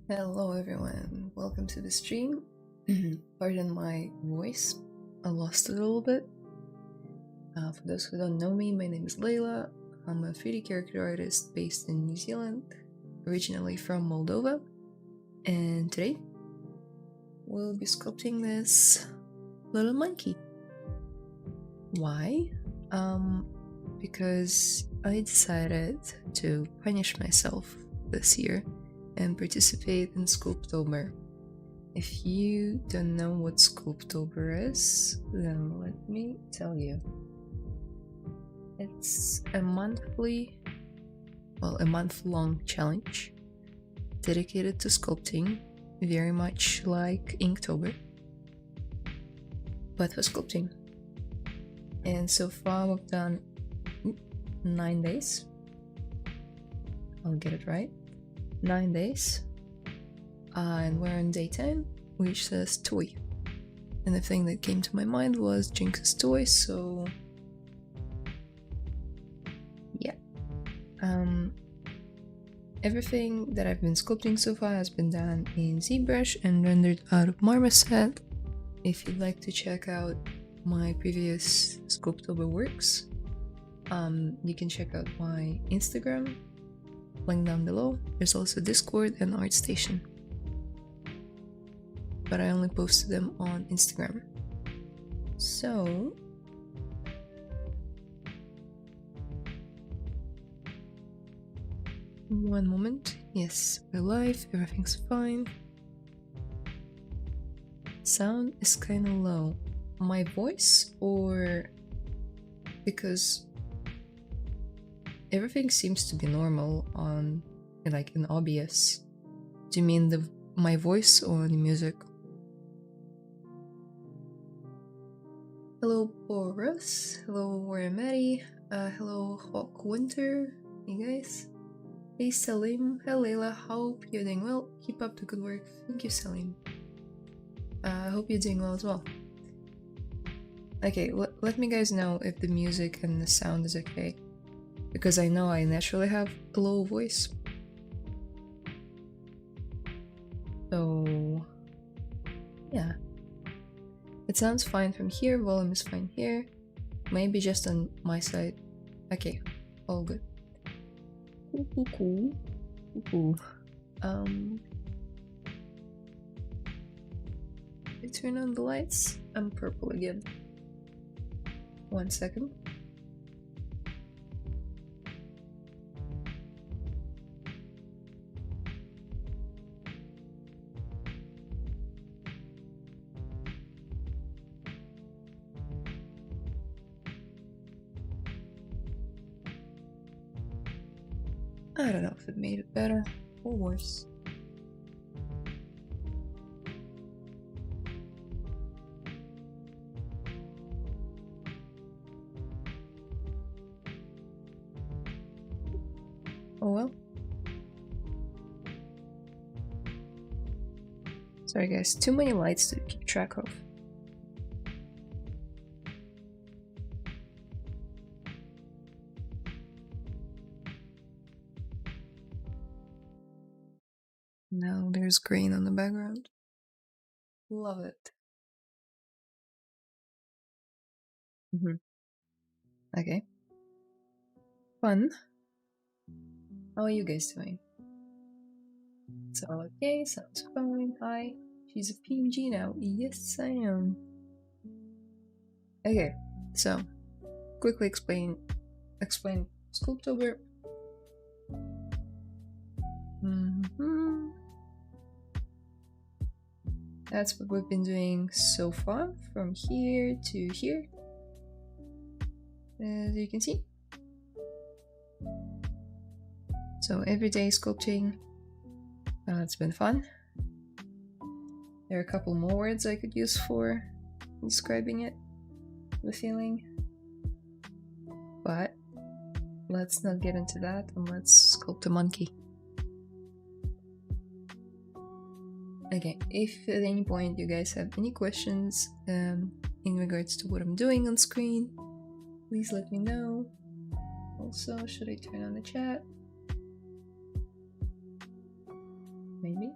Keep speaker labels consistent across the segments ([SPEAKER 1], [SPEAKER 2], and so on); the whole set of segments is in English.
[SPEAKER 1] Hello everyone, welcome to the stream. Pardon my voice, I lost it a little bit. For those who don't know me, my name is Layla. I'm a 3D character artist based in New Zealand, originally from Moldova. And today, we'll be sculpting this little monkey. Why? Because I decided to punish myself this year and participate in Sculptober. If you don't know what Sculptober is, then let me tell you. It's a month-long challenge dedicated to sculpting, very much like Inktober. but for sculpting. And so far we've done 9 days. I'll get it right. 9 days. And we're on day 10, which says toy. And the thing that came to my mind was Jinx's toy, so yeah. Everything that I've been sculpting so far has been done in ZBrush and rendered out of Marmoset. If you'd like to check out my previous Sculptober works, you can check out my Instagram, link down below. There's also Discord and ArtStation, but I only posted them on Instagram. So one moment. Yes, we're live, everything's fine. Sound is kind of low. My voice, or because everything seems to be normal on, like, in OBS. Do you mean my voice or the music? Hello Boris, hello Warrior Maddie, hello Hawk Winter, hey guys. Hey Salim, hey Layla, hope you're doing well. Keep up the good work. Thank you, Salim. I hope you're doing well as well. Okay, let me guys know if the music and the sound is okay, because I know I naturally have a low voice. So yeah, it sounds fine from here, volume is fine here, maybe just on my side. Okay, all good. Cool. I turn on the lights. I'm purple again. 1 second. I don't know if it made it better or worse. Oh well. Sorry guys, too many lights to keep track of. Now there's green on the background. Love it. Okay. Fun. How are you guys doing? It's all okay, sounds fine. Hi. She's a PMG now. Yes, I am. Okay, so quickly explain Sculptober. That's what we've been doing so far, from here to here, as you can see. So everyday sculpting, it's been fun. There are a couple more words I could use for describing it, the feeling, but let's not get into that and let's sculpt a monkey. Okay, if at any point you guys have any questions in regards to what I'm doing on screen, please let me know. Also, should I turn on the chat? Maybe?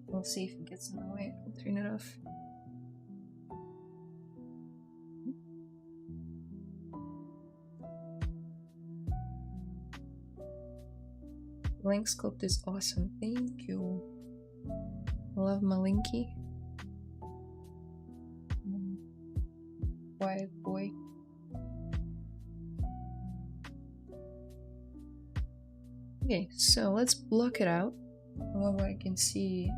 [SPEAKER 1] We'll see if it gets in the way. I'll turn it off. Link sculpt is awesome. Thank you. I love my Linky. Quiet boy. Okay, so let's block it out. However, I can see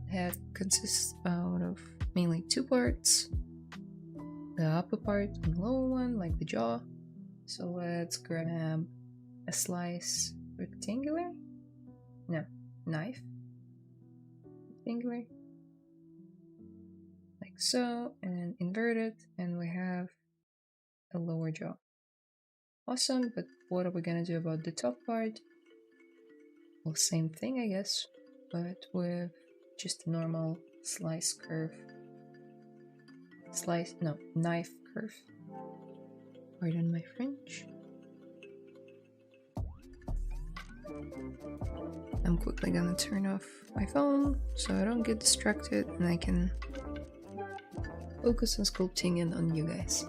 [SPEAKER 1] head consists out of mainly 2 parts. The upper part and the lower one, like the jaw. So let's grab a slice rectangular. No, knife. finger. Like so, and invert it, and we have a lower jaw. Awesome, but what are we gonna do about the top part? Well, same thing, I guess, but with just a normal slice curve. Knife curve. Pardon my French. I'm quickly gonna turn off my phone so I don't get distracted and I can focus on sculpting and on you guys.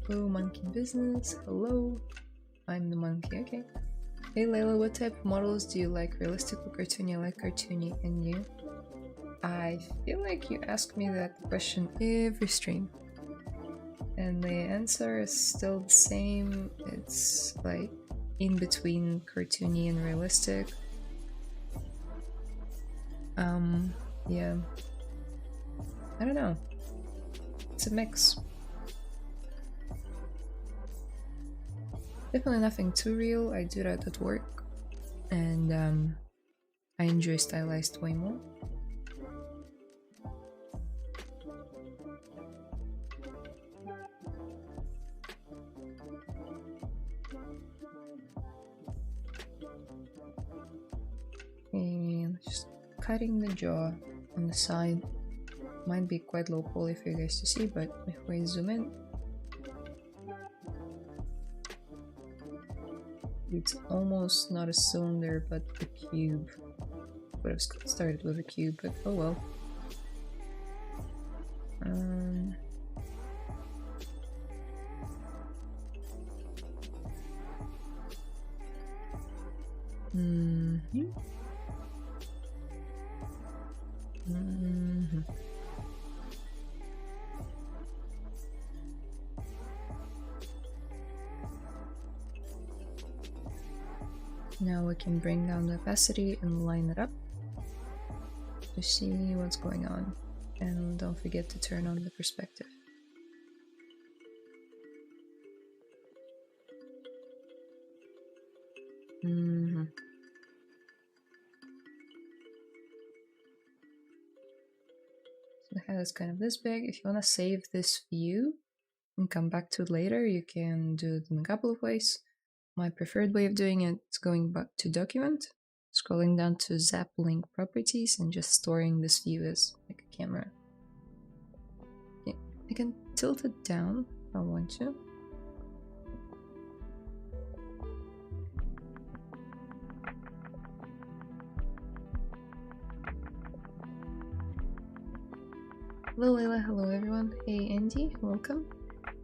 [SPEAKER 1] Hello, monkey business. Hello. I'm the monkey, okay. Hey Layla, what type of models do you like? Realistic or cartoony? I like cartoony. And you? I feel like you ask me that question every stream. And the answer is still the same. It's like in between cartoony and realistic. Yeah. I don't know. It's a mix. Definitely nothing too real. I do that at work. And I enjoy stylized way more. And just cutting the jaw on the side. Might be quite low poly for you guys to see, but if we zoom in, it's almost not a cylinder but a cube. Would have started with a cube, but oh well. Now we can bring down the opacity and line it up to see what's going on. And don't forget to turn on the perspective. So the head is kind of this big. If you want to save this view and come back to it later, you can do it in a couple of ways. My preferred way of doing it is going back to document, scrolling down to zap link properties, and just storing this view as like a camera. Yeah, I can tilt it down if I want to. Hello Layla, hello everyone. Hey Andy, welcome.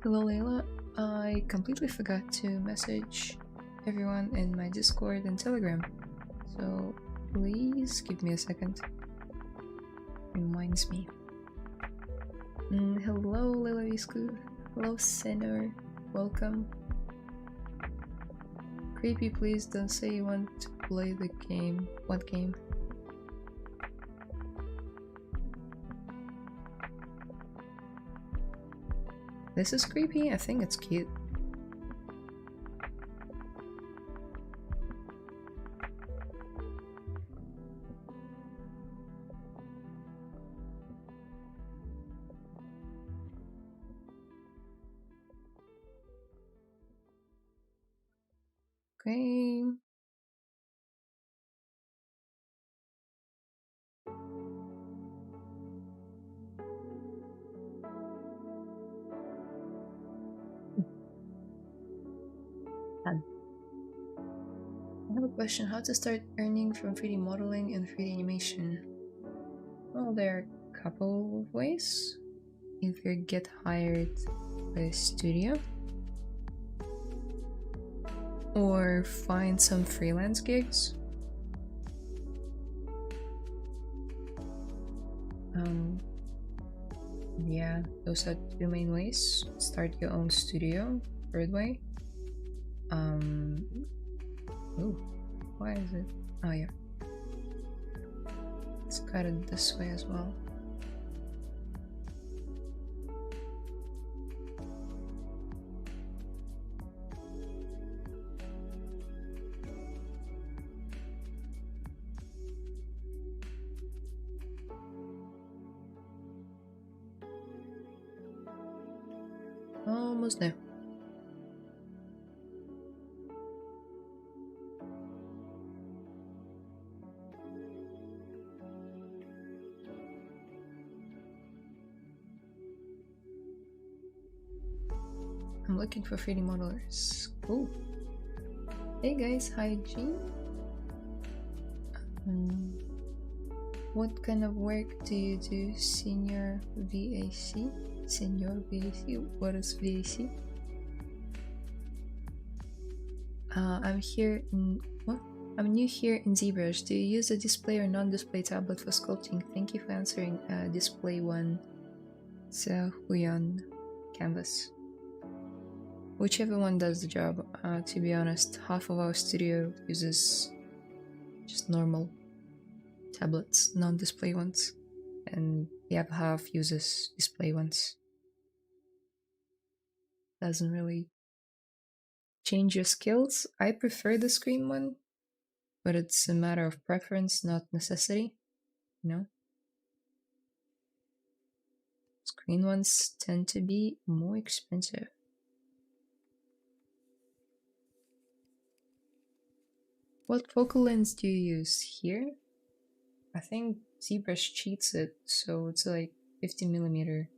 [SPEAKER 1] Hello Layla. I completely forgot to message everyone in my Discord and Telegram, so please give me a second. Reminds me. Hello Layla Viscu. Hello Senor. Welcome. Creepy, please don't say you want to play the game. What game? This is creepy? I think it's cute. Okay. I have a question. How to start earning from 3D modeling and 3D animation? Well, there are a couple of ways. Either get hired by a studio or find some freelance gigs. Yeah, those are two main ways. Start your own studio, third way. Ooh, why is it? Oh yeah. Let's cut it this way as well. Almost there. I'm looking for 3D modelers. Cool. Hey guys, hi Jean. What kind of work do you do, Senior VAC? Senior VAC? What is VAC? I'm here in... What? I'm new here in ZBrush. Do you use a display or non-display tablet for sculpting? Thank you for answering. Display one. So, Huyon Canvas. Whichever one does the job. To be honest, half of our studio uses just normal tablets, non-display ones, and the other half uses display ones. Doesn't really change your skills. I prefer the screen one, but it's a matter of preference, not necessity, you know? Screen ones tend to be more expensive. What focal length do you use here? I think ZBrush cheats it, so it's like 50mm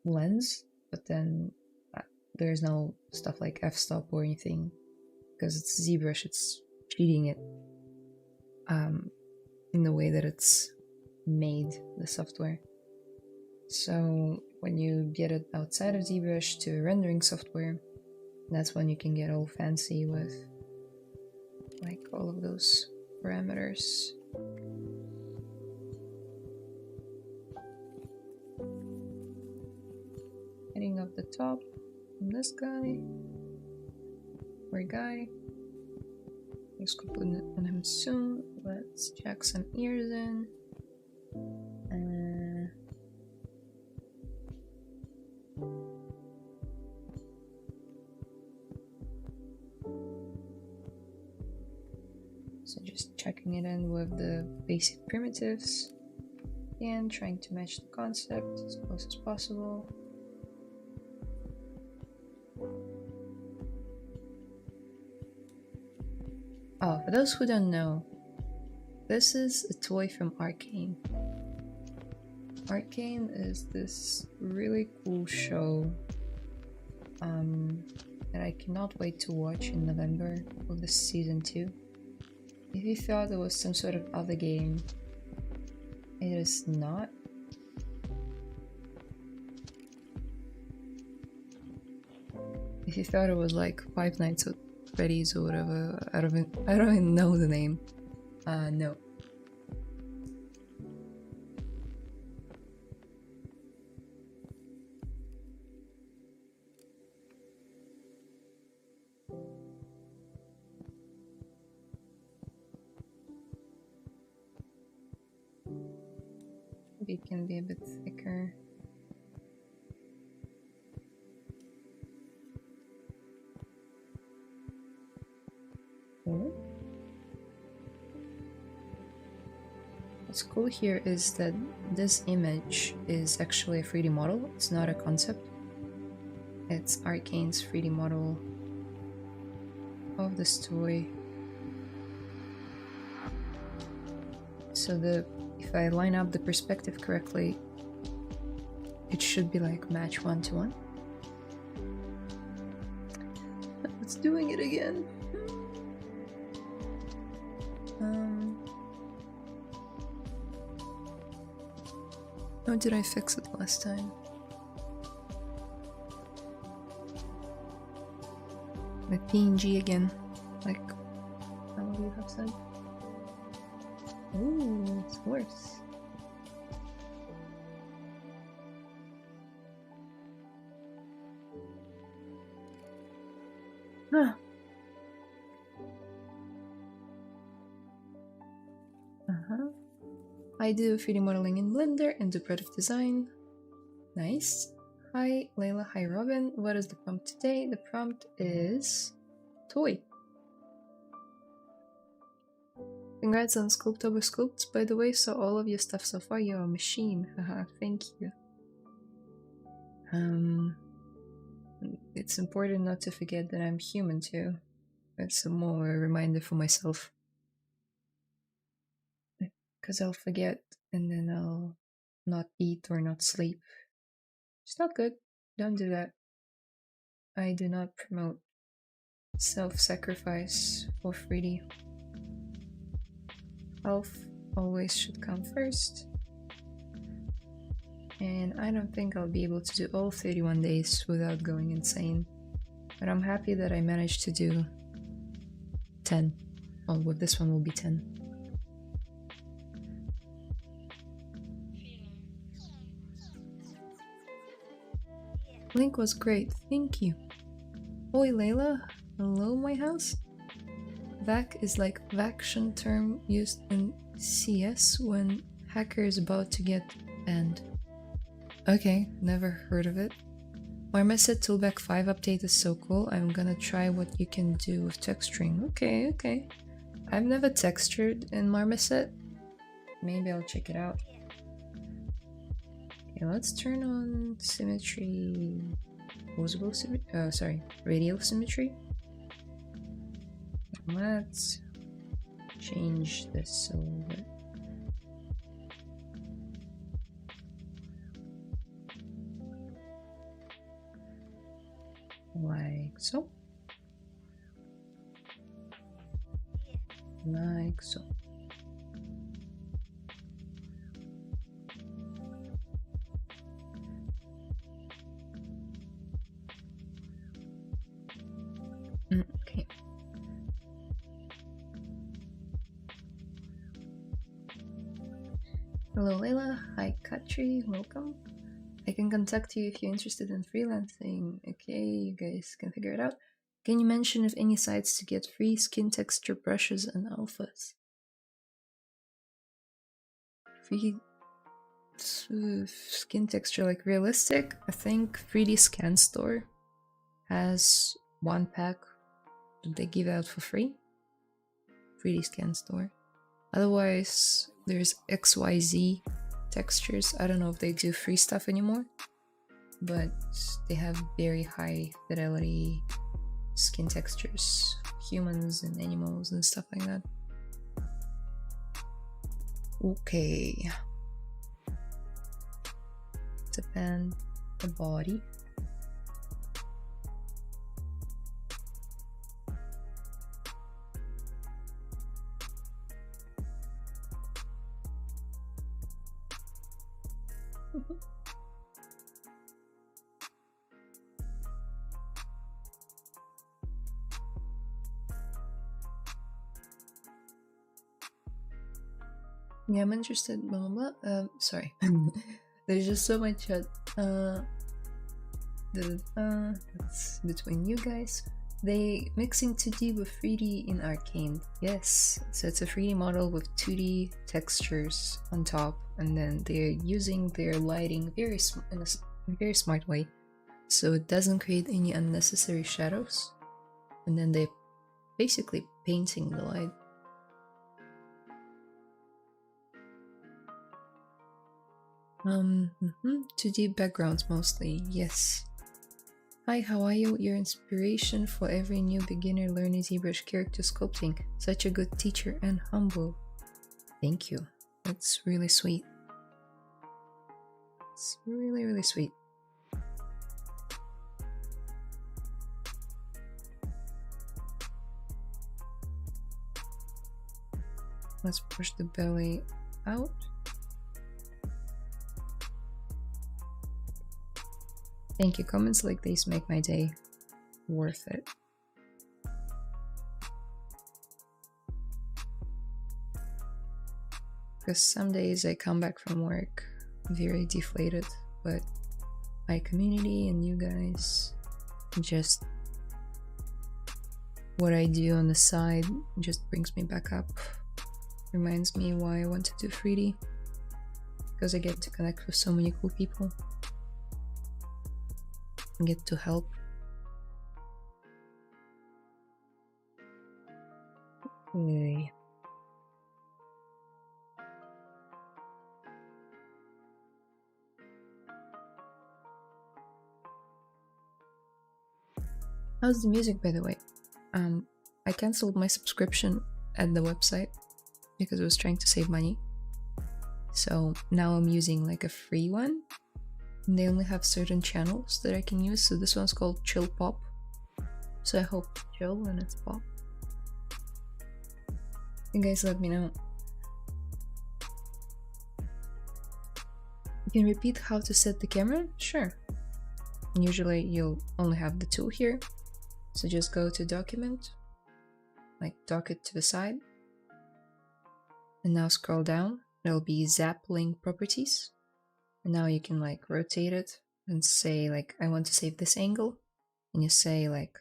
[SPEAKER 1] lens, but then there's no stuff like f-stop or anything because it's ZBrush. It's cheating it in the way that it's made, the software. So when you get it outside of ZBrush to rendering software, that's when you can get all fancy with like all of those parameters. Heading up the top from this guy. Poor guy. Let's go put it on him soon. Let's jack some ears in. So just checking it in with the basic primitives and trying to match the concept as close as possible. Oh, for those who don't know, this is a toy from Arcane. Arcane is this really cool show that I cannot wait to watch in November of the season 2. If you thought it was some sort of other game, it is not. If you thought it was like Five Nights at Freddy's or whatever, I don't even know the name. No. Maybe it can be a bit thicker. What's cool here is that this image is actually a 3D model. It's not a concept. It's Arcane's 3D model of this toy. So if I line up the perspective correctly, it should be like match 1-to-1. It's doing it again. How did I fix it last time? My PNG again, like how would you have said? Ooh, it's worse. Huh. I do 3D modeling in Blender and do product design. Nice. Hi Layla, hi Robin. What is the prompt today? The prompt is toy. Congrats on Sculptober Sculpts, by the way, saw all of your stuff so far, you're a machine. Haha, thank you. It's important not to forget that I'm human too. It's a more reminder for myself. Because I'll forget and then I'll not eat or not sleep. It's not good. Don't do that. I do not promote self-sacrifice for 3D. Health always should come first. And I don't think I'll be able to do all 31 days without going insane. But I'm happy that I managed to do 10. Oh, well, this one will be 10. Link was great, thank you. Oi Layla, hello my house? Vac is like vaction term used in CS when hacker is about to get banned. Okay, never heard of it. Marmoset Toolback 5 update is so cool. I'm gonna try what you can do with texturing. Okay, okay. I've never textured in Marmoset. Maybe I'll check it out. Okay, let's turn on symmetry. Opposable symmetry. Sorry, radial symmetry. Let's change this a little bit. Like so. Like so. Okay. Hello Layla, hi Katri, welcome. I can contact you if you're interested in freelancing. Okay, you guys can figure it out. Can you mention if any sites to get free skin texture brushes and alphas? Free skin texture, like realistic? I think 3D Scan Store has one pack that they give out for free. 3D Scan Store. Otherwise, there's XYZ textures. I don't know if they do free stuff anymore, but they have very high fidelity skin textures, humans and animals and stuff like that. Okay, to bend the body. Yeah, I'm interested, blah blah blah. Sorry. There's just so much that's between you guys. They mixing 2D with 3D in Arcane. Yes, so it's a 3D model with 2D textures on top, and then they're using their lighting in a very smart way, so it doesn't create any unnecessary shadows. And then they're basically painting the light. 2D backgrounds mostly, yes. Hi, how are you? Your inspiration for every new beginner learning ZBrush character sculpting. Such a good teacher and humble. Thank you. That's really sweet. It's really, really sweet. Let's push the belly out. Thank you. Comments like these make my day worth it. Because some days I come back from work very deflated, but my community and you guys, just what I do on the side just brings me back up. Reminds me why I want to do 3D. Because I get to connect with so many cool people. And get to help. Okay. How's the music, by the way? I cancelled my subscription at the website because I was trying to save money. So now I'm using like a free one. And they only have certain channels that I can use. So this one's called Chill Pop. So I hope it's chill when it's pop. You guys let me know. You can repeat how to set the camera? Sure. And usually you'll only have the tool here. So just go to document, like dock it to the side. And now scroll down. There'll be zap link properties. And now you can like rotate it and say like, I want to save this angle. And you say like,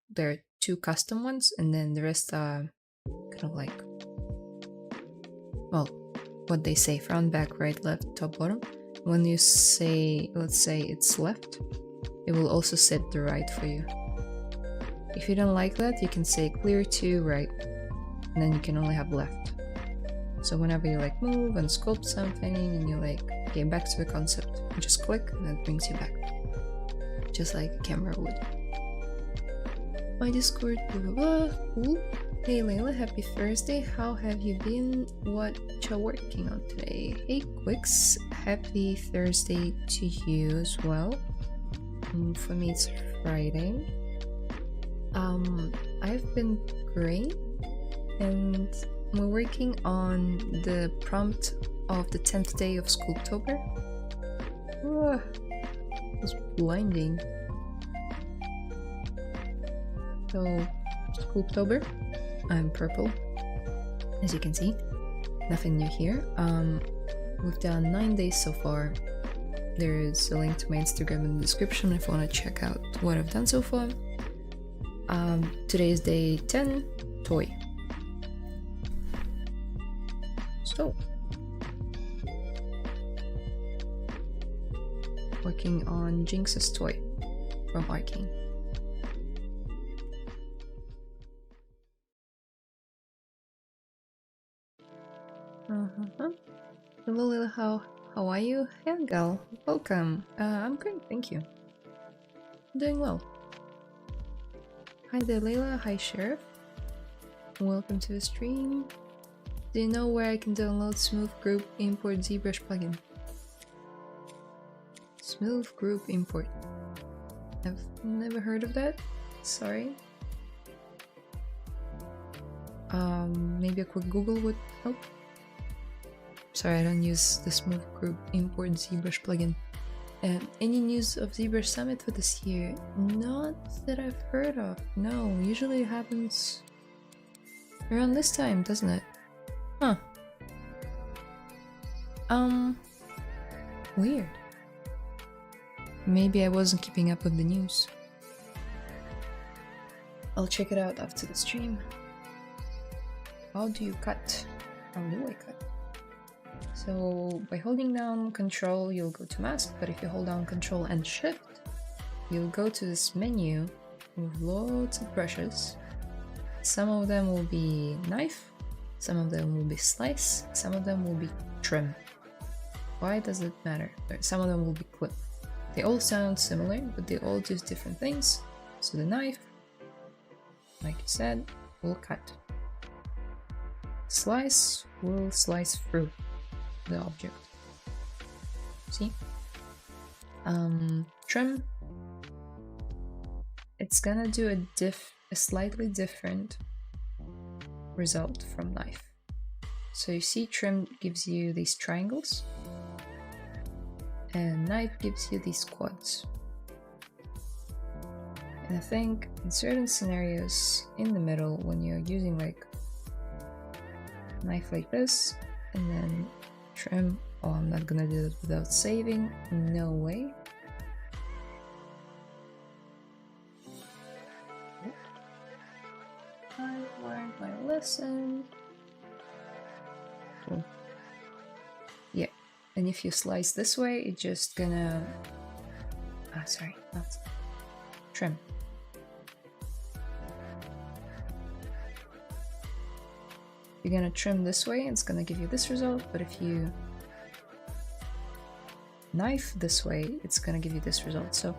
[SPEAKER 1] there are 2 custom ones and then the rest are kind of like, well, what they say, front, back, right, left, top, bottom. When you say, let's say it's left, it will also set the right for you. If you don't like that, you can say clear to right, and then you can only have left. So whenever you like move and sculpt something and you like, okay, back to the concept, you just click and it brings you back. Just like a camera would. My Discord, blah blah blah. Cool. Hey Layla, happy Thursday. How have you been? What you working on today? Hey Quicks, happy Thursday to you as well. For me it's Friday. I've been great and we're working on the prompt of the 10th day of Sculptober. It was blinding. So, Sculptober, I'm purple, as you can see. Nothing new here. We've done 9 days so far. There is a link to my Instagram in the description if you want to check out what I've done so far. Today is day 10, toy. So, working on Jinx's toy from Arcane. Hello Layla, how are you? Hey girl, welcome. I'm great, thank you. I'm doing well. Hi there Layla, hi Sheriff. Welcome to the stream. Do you know where I can download Smooth Group Import ZBrush plugin? Smooth Group Import. I've never heard of that. Sorry. Maybe a quick Google would help. Sorry, I don't use the Smooth Group Import ZBrush plugin. Any news of ZBrush Summit for this year? Not that I've heard of. No, usually it happens around this time, doesn't it? Huh. Weird. Maybe I wasn't keeping up with the news. I'll check it out after the stream. How do you cut? How do I cut? So by holding down Control, you'll go to mask, but if you hold down Control and Shift, you'll go to this menu with lots of brushes. Some of them will be knife, some of them will be slice, some of them will be trim. Why does it matter? Some of them will be clip. They all sound similar, but they all do different things. So the knife, like I said, will cut. Slice will slice through the object. See? Trim, it's gonna do a slightly different result from knife. So you see, trim gives you these triangles, and knife gives you these quads. And I think in certain scenarios in the middle, when you're using like a knife like this, and then trim, oh, I'm not gonna do it without saving, no way. I learned my lesson. Cool. Yeah, and if you slice this way, it's just gonna... sorry, not trim. You're gonna trim this way, it's gonna give you this result, but if you knife this way, it's gonna give you this result. So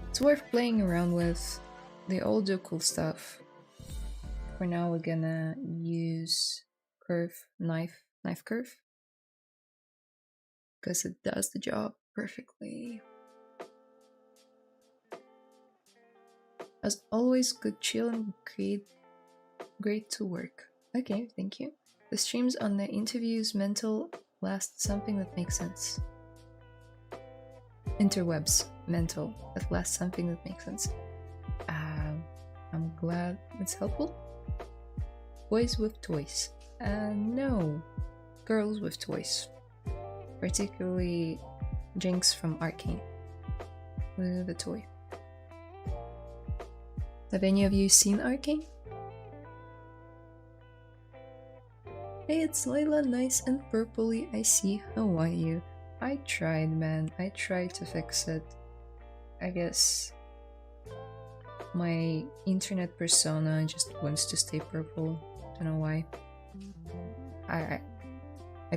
[SPEAKER 1] it's worth playing around with. they all do cool stuff. For now, we're gonna use knife curve, because it does the job perfectly. As always, good chill and great to work. Okay, thank you. The streams on the interviews mental last something that makes sense. Interwebs mental that last something that makes sense. I'm glad it's helpful. Boys with toys. No, girls with toys. Particularly Jinx from Arcane with a toy. Have any of you seen Arcane? Hey, it's Layla, nice and purpley. I see. How are you? I tried, man. I tried to fix it. I guess my internet persona just wants to stay purple. Don't know why. I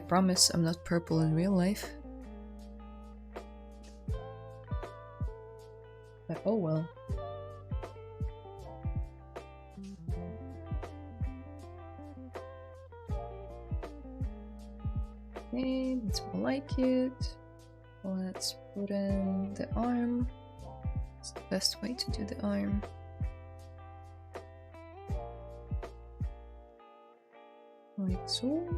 [SPEAKER 1] promise I'm not purple in real life. But oh well. Okay, that's more like it. Let's put in the arm. It's the best way to do the arm. Like so.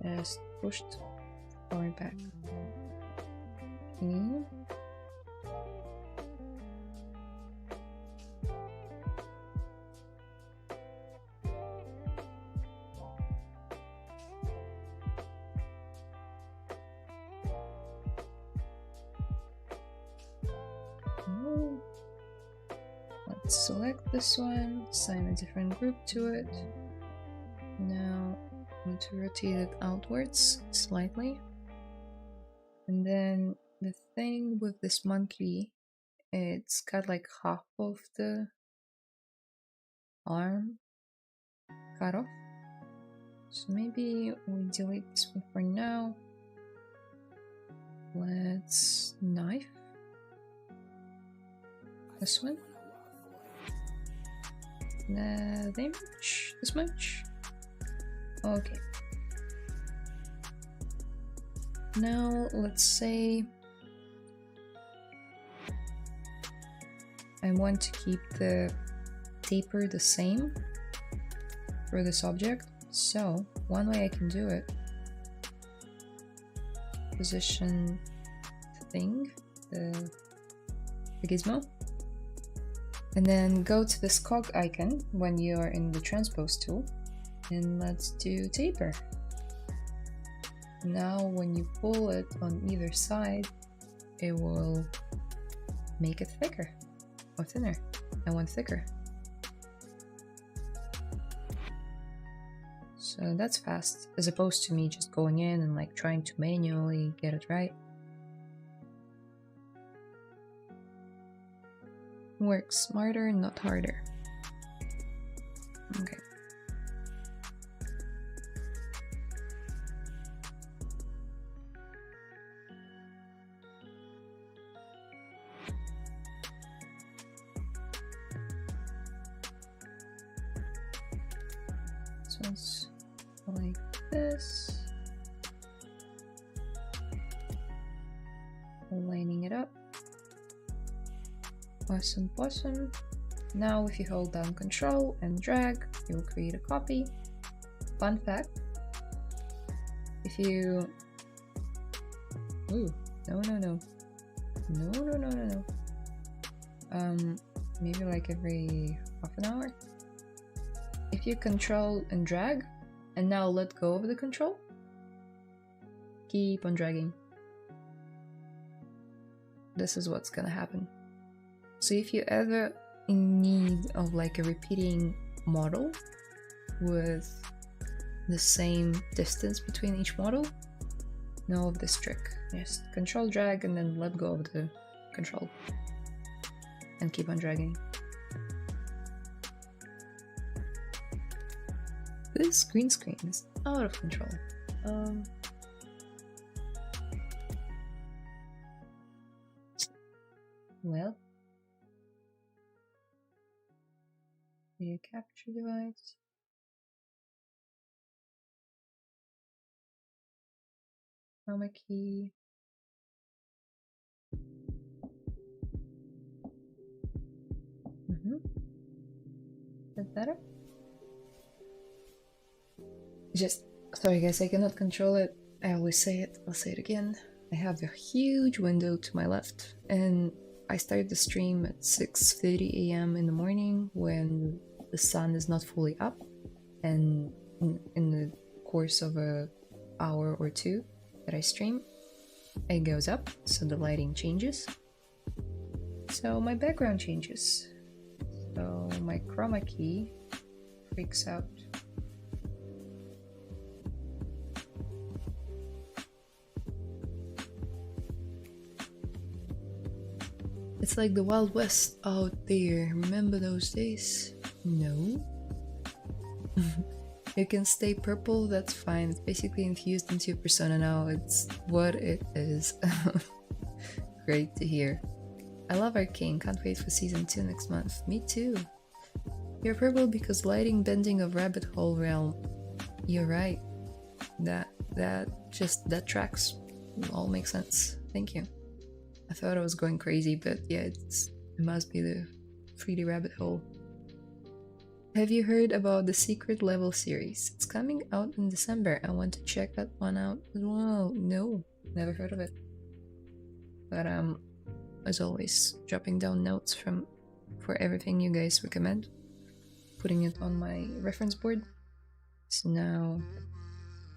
[SPEAKER 1] Just pushed forward back. Okay. Let's select this one, assign a different group to it. Now I'm going to rotate it outwards slightly. And then the thing with this monkey, it's got like half of the arm cut off. So maybe we delete this one for now. Let's knife this one. Damage this much. Okay. Now let's say I want to keep the taper the same for this object. So one way I can do it, position the thing, the gizmo, and then go to this cog icon when you are in the transpose tool, and let's do taper. Now when you pull it on either side, it will make it thicker or thinner. I want thicker. So that's fast, as opposed to me just going in and like trying to manually get it right. Work smarter, not harder. Okay. So it's like this. Lining it up. Awesome. Now if you hold down Control and drag, you will create a copy. Fun fact, if you... Ooh, no. Maybe like every half an hour. If you Control and drag, and now let go of the control, keep on dragging. This is what's gonna happen. So if you ever in need of like a repeating model with the same distance between each model, know of this trick. Just Control drag and then let go of the control and keep on dragging. This green screen is out of control. Well, video capture device. Chroma key. Is that better? Just sorry guys, I cannot control it. I always say it, I'll say it again. I have a huge window to my left, and I started the stream at 6:30 a.m. in the morning when the sun is not fully up, and in the course of an hour or two that I stream, it goes up, so the lighting changes. So my background changes. So my chroma key freaks out. It's like the Wild West out there. Remember those days? No. You can stay purple, that's fine. It's basically infused into your persona now. It's what it is. Great to hear. I love Arcane, can't wait for season 2 next month. Me too. You're purple because lighting bending of rabbit hole realm. You're right. That tracks. All makes sense. Thank you. I thought I was going crazy, but yeah, it must be the 3D rabbit hole. Have you heard about the Secret Level series? It's coming out in December. I want to check that one out as well. No, never heard of it. But as always, dropping down notes for everything you guys recommend, putting it on my reference board, so now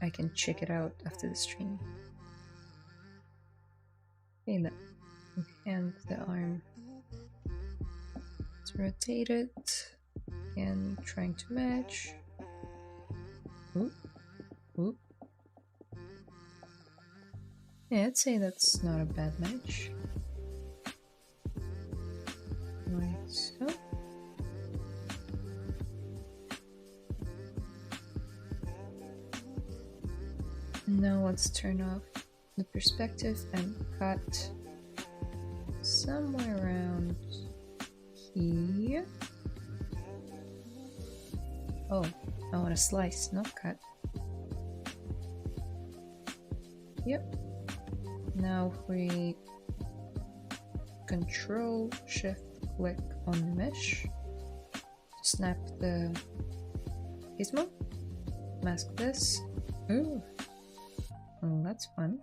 [SPEAKER 1] I can check it out after the stream. Okay, and the arm. Let's rotate it. And trying to match. Oop. Oop. Yeah, I'd say that's not a bad match. Like so. Now let's turn off the perspective and cut somewhere around here. Oh, I want to slice, not cut. Yep. Now if we Control Shift click on the mesh, snap the gizmo, mask this. Ooh, oh, that's fun.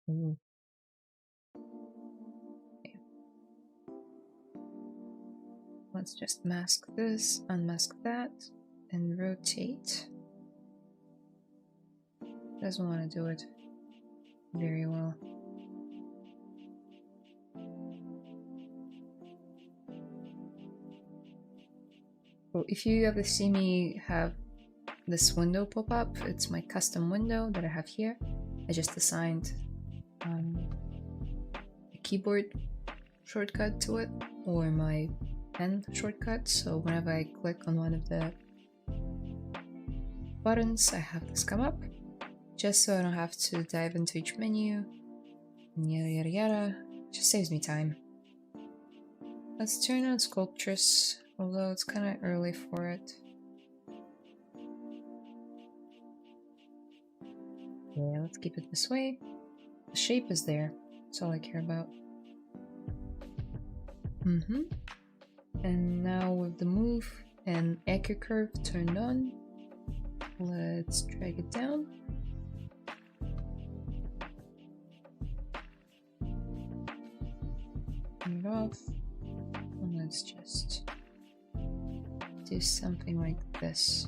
[SPEAKER 1] Ooh. Let's just mask this, unmask that, and rotate. Doesn't want to do it very well. So if you ever see me have this window pop up, it's my custom window that I have here. I just assigned a keyboard shortcut to it, or my pen shortcut, so whenever I click on one of the buttons, I have this come up, just so I don't have to dive into each menu, and yada yada yada. Just saves me time. Let's turn on Sculptress, although it's kind of early for it. Yeah, let's keep it this way. The shape is there, that's all I care about. And now with the move and anchor curve turned on, let's drag it down. Turn it off. And let's just do something like this.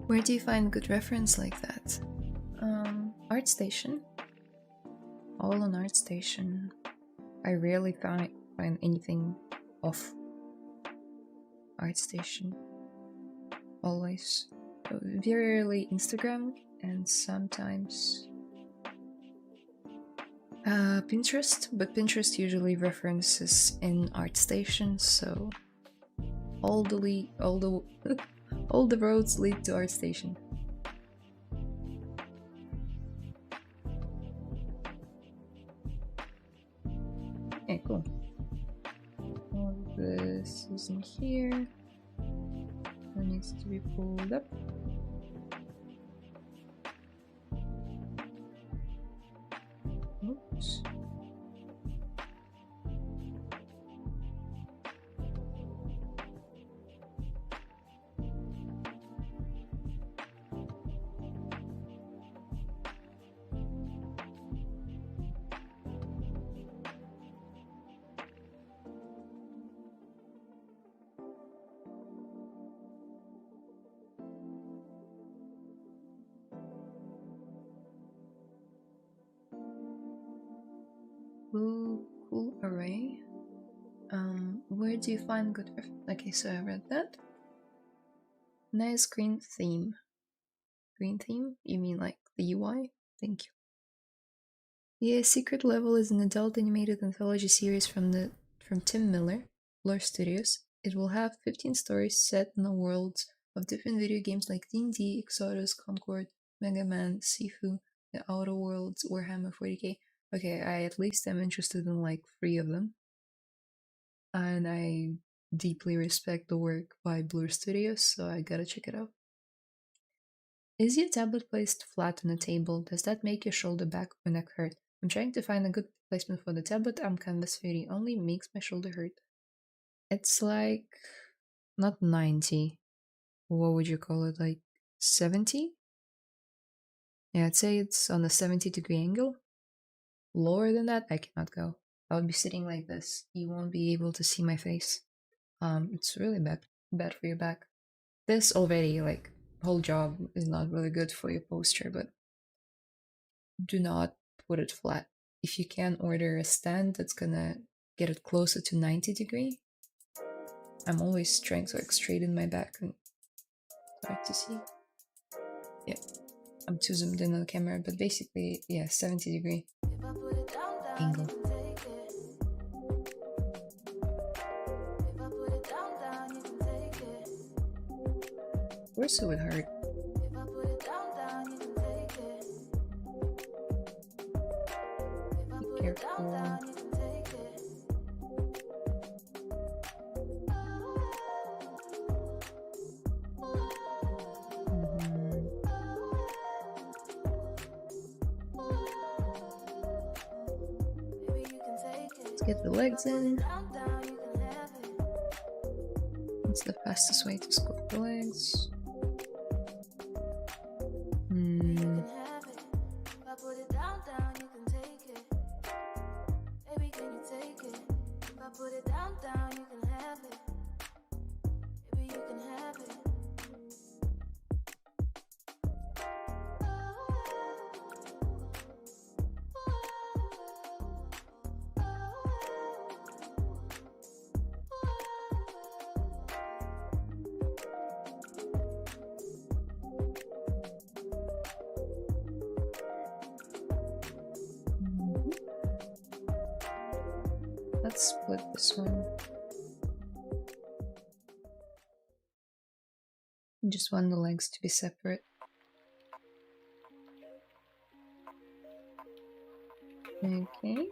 [SPEAKER 1] Where do you find good reference like that? ArtStation. All on ArtStation. I rarely find anything off ArtStation. Always. Very rarely Instagram and sometimes Pinterest, but Pinterest usually references in ArtStation, so all the all the roads lead to ArtStation. Okay, cool. All of this is in here. That needs to be pulled up. Oops. Cool array. Where do you find good okay, so I read that. Nice green theme. Green theme? You mean like the UI? Thank you. Yeah, Secret Level is an adult animated anthology series from Tim Miller, Blur Studios. It will have 15 stories set in the worlds of different video games like D&D, Exodus, Concord, Mega Man, Sifu, The Outer Worlds, Warhammer 40k. Okay, I at least am interested in like 3 of them. And I deeply respect the work by Blur Studios, so I gotta check it out. Is your tablet placed flat on a table? Does that make your shoulder, back, or neck hurt? I'm trying to find a good placement for the tablet. I'm canvas 30, only makes my shoulder hurt. It's like not 90. What would you call it? Like 70? Yeah, I'd say it's on a 70-degree angle. Lower than that, I cannot go. I would be sitting like this. You won't be able to see my face. It's really bad for your back. This already, like, whole job is not really good for your posture, but do not put it flat. If you can order a stand that's gonna get it closer to 90-degree. I'm always trying to like straighten my back and try to see. Yeah, I'm too zoomed in on the camera, but basically, yeah, 70-degree angle. Of course it would hurt. Be careful. Let's get the legs in. It's the fastest way to sculpt the legs. Let's split this one. I just want the legs to be separate. Okay.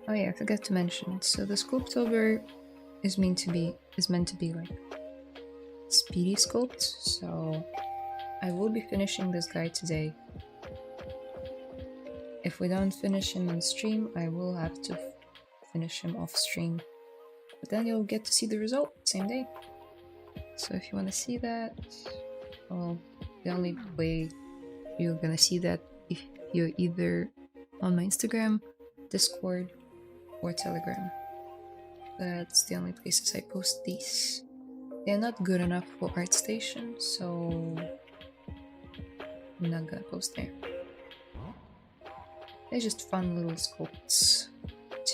[SPEAKER 1] Oh yeah, I forgot to mention. So the Sculptober is meant to be like speedy sculpt. So I will be finishing this guy today. If we don't finish him on stream, I will have to finish him off stream. But then you'll get to see the result same day. So if you want to see that, well, the only way you're gonna see that if you're either on my Instagram, Discord, or Telegram. That's the only places I post these. They're not good enough for ArtStation, so I'm not gonna post there. They're just fun little sculpts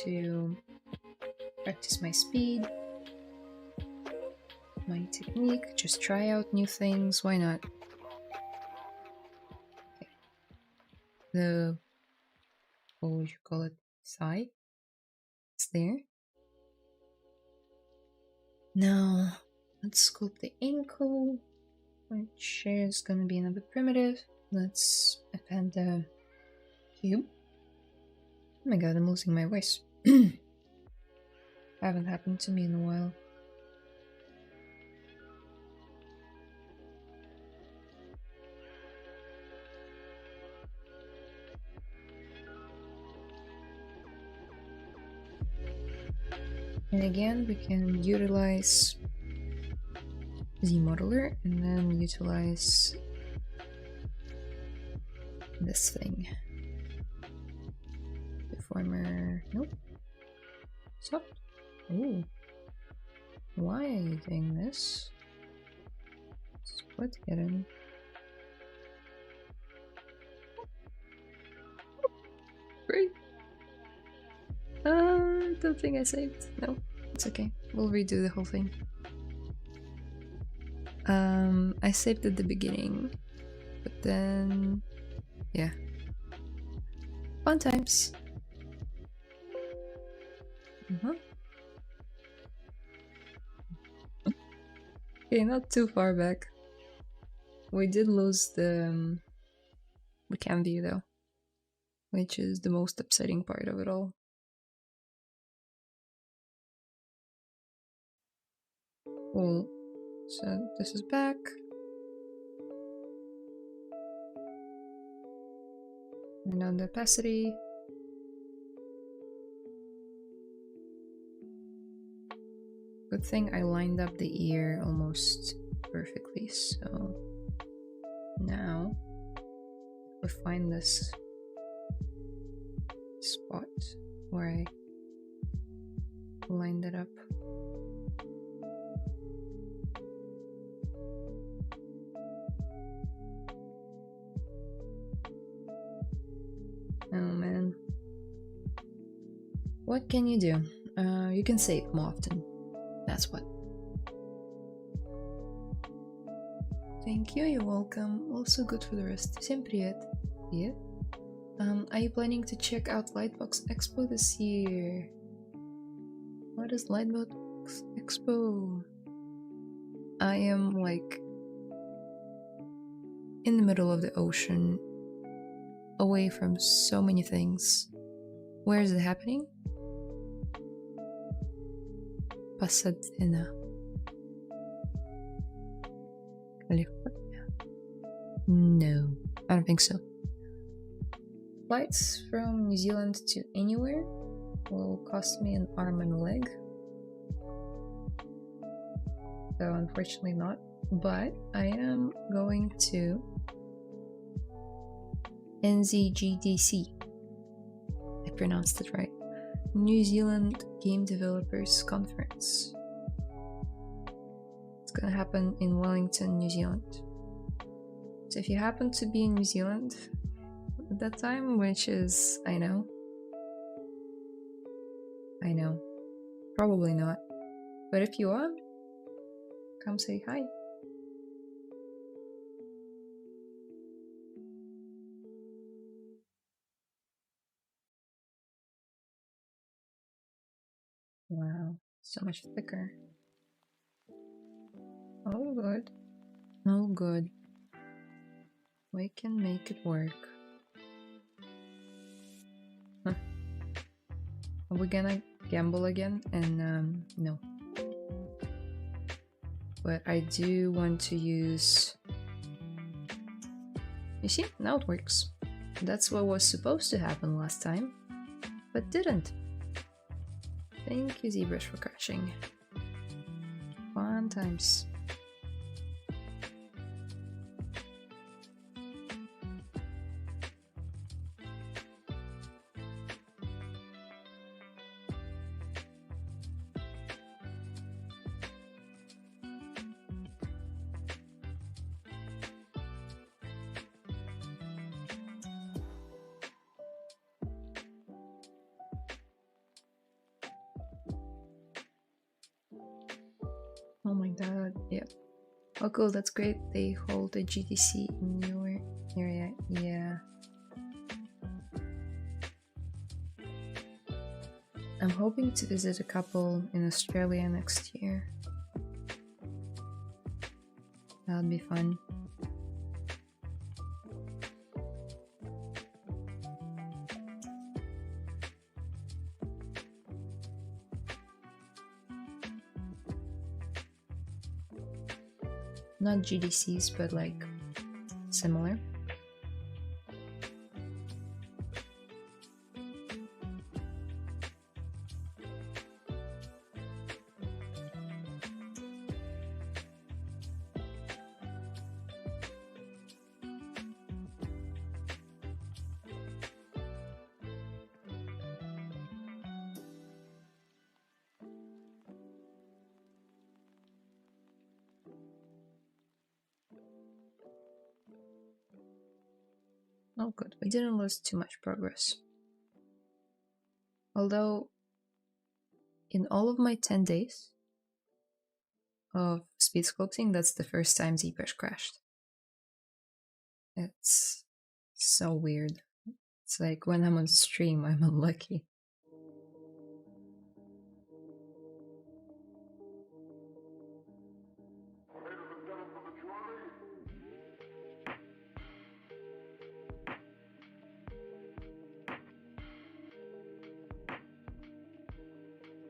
[SPEAKER 1] to practice my speed, my technique, just try out new things, why not? Okay. The, what would you call it, thigh? It's there. Now, let's sculpt the ankle, which is gonna be another primitive. Let's append the cube. Oh my god, I'm losing my voice. Haven't happened to me in a while. And again, we can utilize ZModeler and then utilize this thing. Deformer, nope. Stop. Ooh. Why are you doing this? Split hidden. Great. Don't think I saved. No, it's okay. We'll redo the whole thing. I saved at the beginning, but then, yeah. Fun times. Okay, not too far back. We did lose the cam view though, which is the most upsetting part of it all. Cool. So this is back. And on the opacity. Good thing I lined up the ear almost perfectly, so now we find this spot where I lined it up. Oh man. What can you do? You can save more often. That's what. Thank you, you're welcome. Also good for the rest. Всем привет. Yeah. Are you planning to check out Lightbox Expo this year? What is Lightbox Expo? I am like in the middle of the ocean, away from so many things. Where is it happening? Pasadena, California. No, I don't think so. Flights from New Zealand to anywhere will cost me an arm and a leg. So unfortunately not, but I am going to NZGDC. I pronounced it right. New Zealand Game Developers Conference. It's gonna happen in Wellington, New Zealand. So if you happen to be in New Zealand at that time, which is, I know, probably not, but if you are, come say hi. Wow, so much thicker. Oh good. Oh good. We can make it work. Huh. Are we gonna gamble again? And no. But I do want to use... You see? Now it works. That's what was supposed to happen last time, but didn't. Thank you, ZBrush, for crashing. Fun times. Oh cool, that's great. They hold a GTC in your area. Yeah. I'm hoping to visit a couple in Australia next year. That'll be fun. Not GDCs, but like similar. Oh good, we didn't lose too much progress. Although, in all of my 10 days of speed sculpting, that's the first time ZBrush crashed. It's so weird. It's like when I'm on stream, I'm unlucky.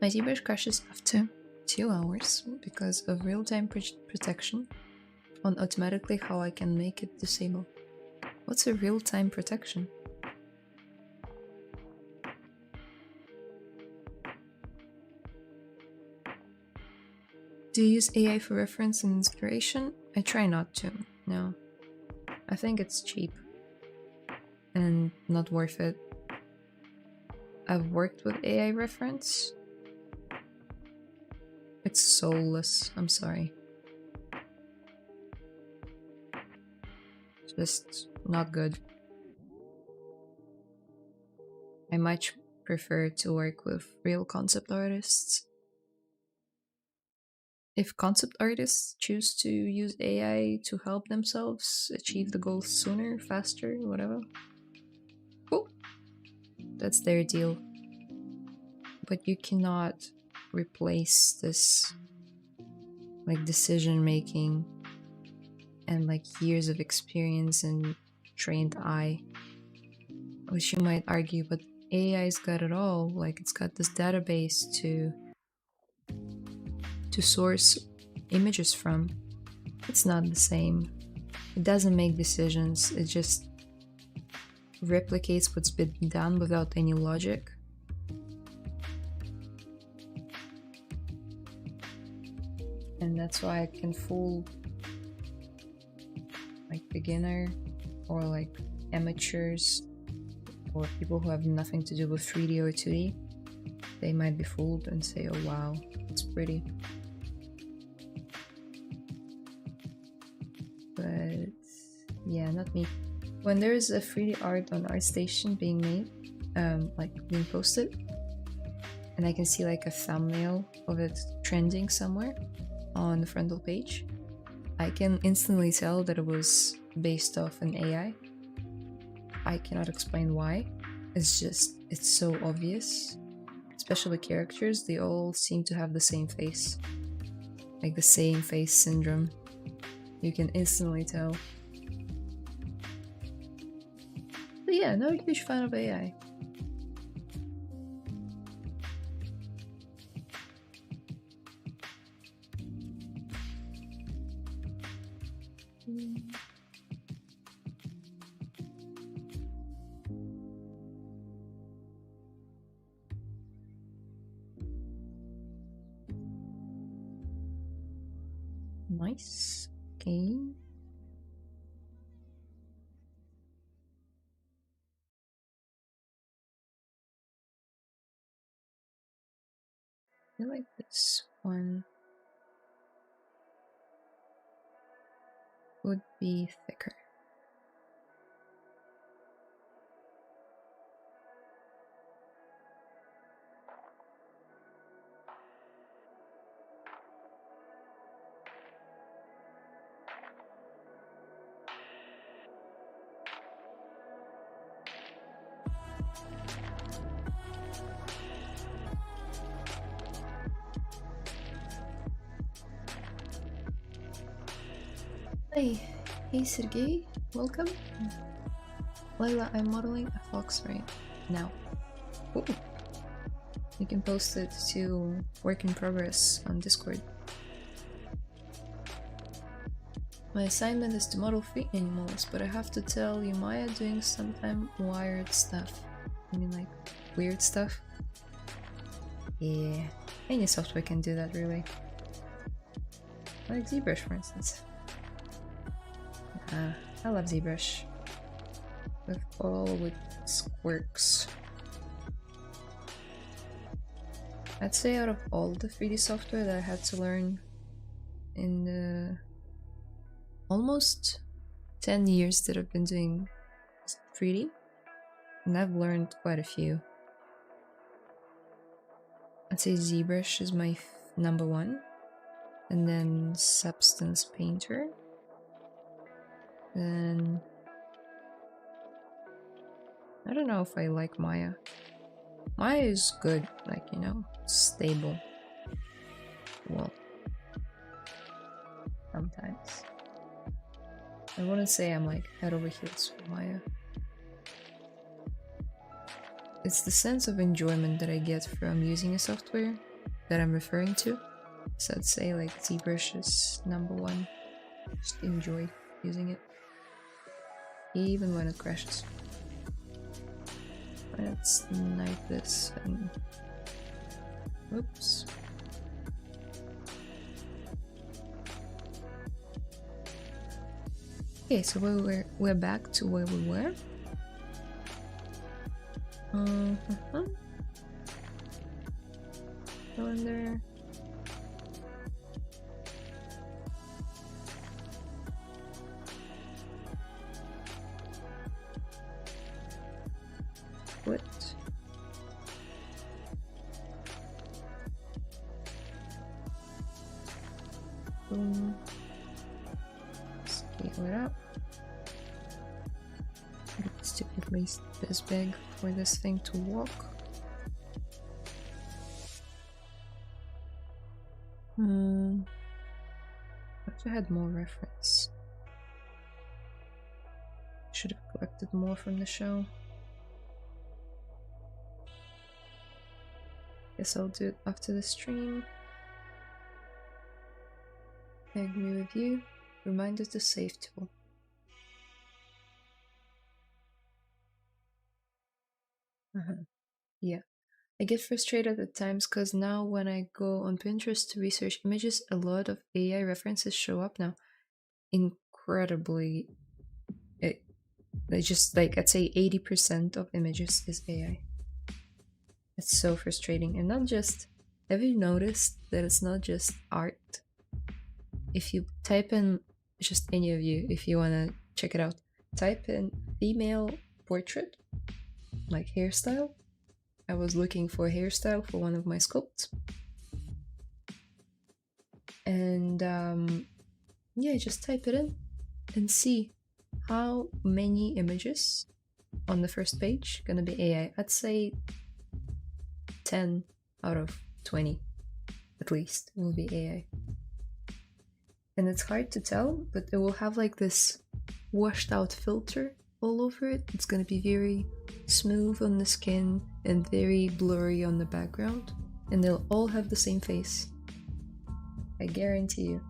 [SPEAKER 1] My ZBrush crashes after 2 hours because of real-time protection on automatically how I can make it disable. What's a real-time protection? Do you use AI for reference and inspiration? I try not to, no. I think it's cheap and not worth it. I've worked with AI reference. It's soulless, I'm sorry. Just not good. I much prefer to work with real concept artists. If concept artists choose to use AI to help themselves achieve the goals sooner, faster, whatever, cool. That's their deal. But you cannot replace this like decision making and like years of experience and trained eye, which you might argue, but AI's got it all. Like it's got this database to source images from. It's not the same. It doesn't make decisions. It just replicates what's been done without any logic. And that's why I can fool like beginner or like amateurs or people who have nothing to do with 3D or 2D. They might be fooled and say, oh wow, it's pretty. But yeah, not me. When there's a 3D art on ArtStation being made, like being posted, and I can see like a thumbnail of it trending somewhere on the frontal page, I can instantly tell that it was based off an AI. I cannot explain why. It's just, it's so obvious. Especially characters, they all seem to have the same face. Like the same face syndrome. You can instantly tell. But yeah, not a huge fan of AI. Nice. Okay. I feel like this one would be thicker. Hey, hey Sergey, welcome. Layla, I'm modeling a fox right now. Ooh. You can post it to work in progress on Discord. My assignment is to model 3 animals, but I have to tell you, Maya doing sometime wired stuff. I mean, like, weird stuff? Yeah, any software can do that, really. Like ZBrush, for instance. I love ZBrush. With all its quirks. I'd say out of all the 3D software that I had to learn in the almost 10 years that I've been doing 3D, and I've learned quite a few. I'd say ZBrush is my number 1, and then Substance Painter, then I don't know if I like Maya. Maya is good, like, you know, stable. Well, sometimes. I wouldn't say I'm like head over heels for Maya. It's the sense of enjoyment that I get from using a software that I'm referring to. So I'd say like ZBrush is number 1. Just enjoy using it. Even when it crashes. Let's ignite this and... Oops. Okay, so we're back to where we were. Cylinder. What? Boom. Scale it up. It needs to be at least this big for this thing to walk. I had more reference. Should have collected more from the show. Guess I'll do it after the stream. I agree with you. Reminder to save tool. Yeah. I get frustrated at times because now when I go on Pinterest to research images, a lot of AI references show up now. Incredibly. It's just like, I'd say 80% of images is AI. It's so frustrating. And not just, have you noticed that it's not just art? If you type in, just any of you, if you want to check it out, type in female portrait, like hairstyle. I was looking for a hairstyle for one of my sculpts. And yeah, just type it in and see how many images on the first page gonna be AI. I'd say 10 out of 20 at least will be AI. And it's hard to tell, but it will have like this washed out filter all over it. It's gonna be very smooth on the skin and very blurry on the background, and they'll all have the same face. I guarantee you.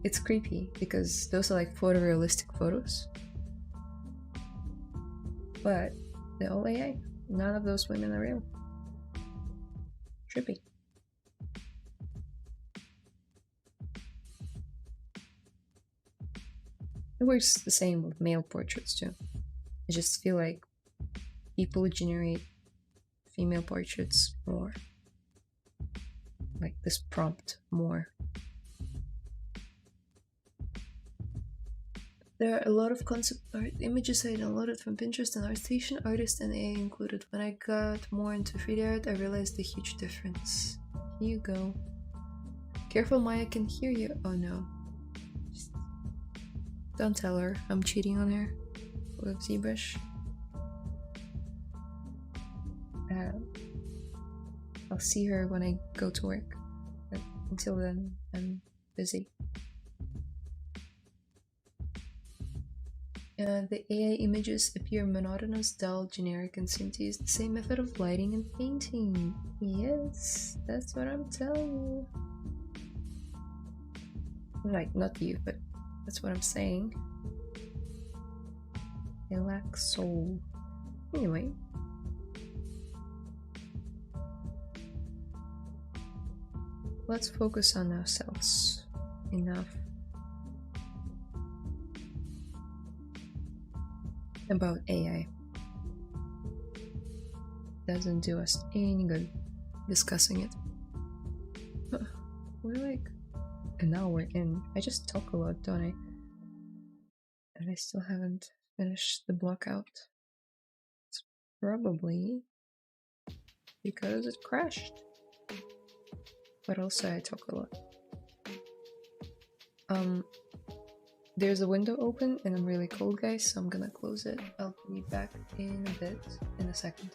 [SPEAKER 1] It's creepy because those are like photorealistic photos, but they're all AI. None of those women are real. Trippy. It works the same with male portraits too. I just feel like people generate female portraits more. Like this prompt more. There are a lot of concept art images I downloaded from Pinterest and ArtStation, artist and AI included. When I got more into 3D art, I realized the huge difference. Here you go. Careful, Maya can hear you. Oh no. Just don't tell her I'm cheating on her with ZBrush. I'll see her when I go to work. But until then, I'm busy. The AI images appear monotonous, dull, generic, and seem to use the same method of lighting and painting. Yes, that's what I'm telling you. Like, not you, but that's what I'm saying. They lack soul. Anyway. Let's focus on ourselves. Enough about AI. Doesn't do us any good discussing it. We're like an hour in. I just talk a lot, don't I? And I still haven't finished the block out. It's probably because it crashed. But also I talk a lot. There's a window open and I'm really cold, guys, so I'm gonna close it. I'll be back in a bit, in a second.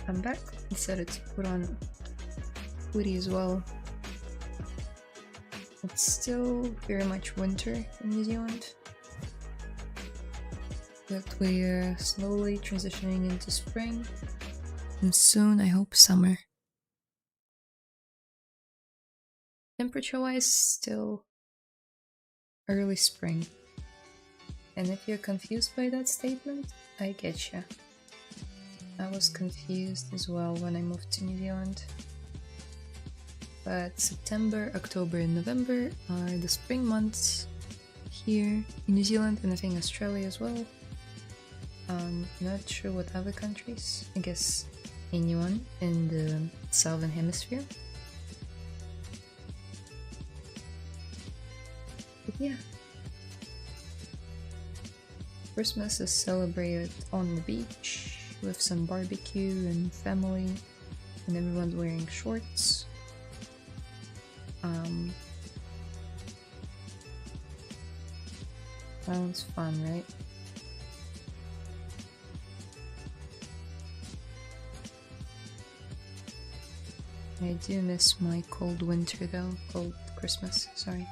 [SPEAKER 1] I'm back. Decided to put on hoodie as well. It's still very much winter in New Zealand, but we're slowly transitioning into spring, and soon I hope summer. Temperature-wise, still early spring. And if you're confused by that statement, I get ya. I was confused as well when I moved to New Zealand. But September, October, and November are the spring months here in New Zealand, and I think Australia as well. Not sure what other countries. I guess anyone in the southern hemisphere. But yeah. Christmas is celebrated on the beach with some barbecue and family, and everyone's wearing shorts. Sounds fun, right? I do miss my cold winter though, cold Christmas, sorry.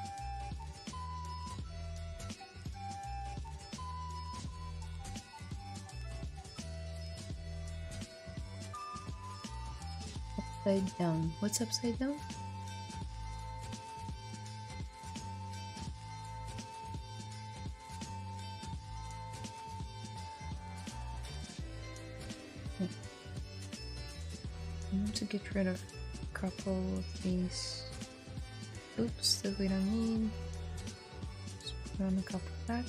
[SPEAKER 1] Upside down. What's upside down? I want to get rid of a couple of these oops that we don't need. Just Run a couple back.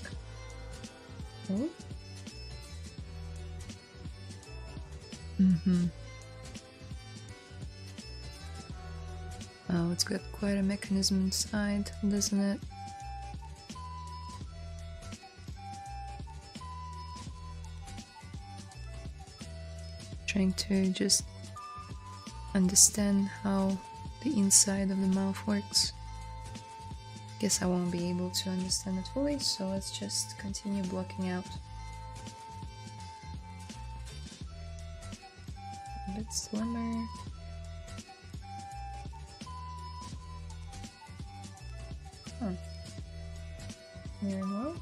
[SPEAKER 1] Oh. Oh, it's got quite a mechanism inside, doesn't it? Trying to just understand how the inside of the mouth works. Guess I won't be able to understand it fully, so let's just continue blocking out. A bit slimmer. Huh. Very well.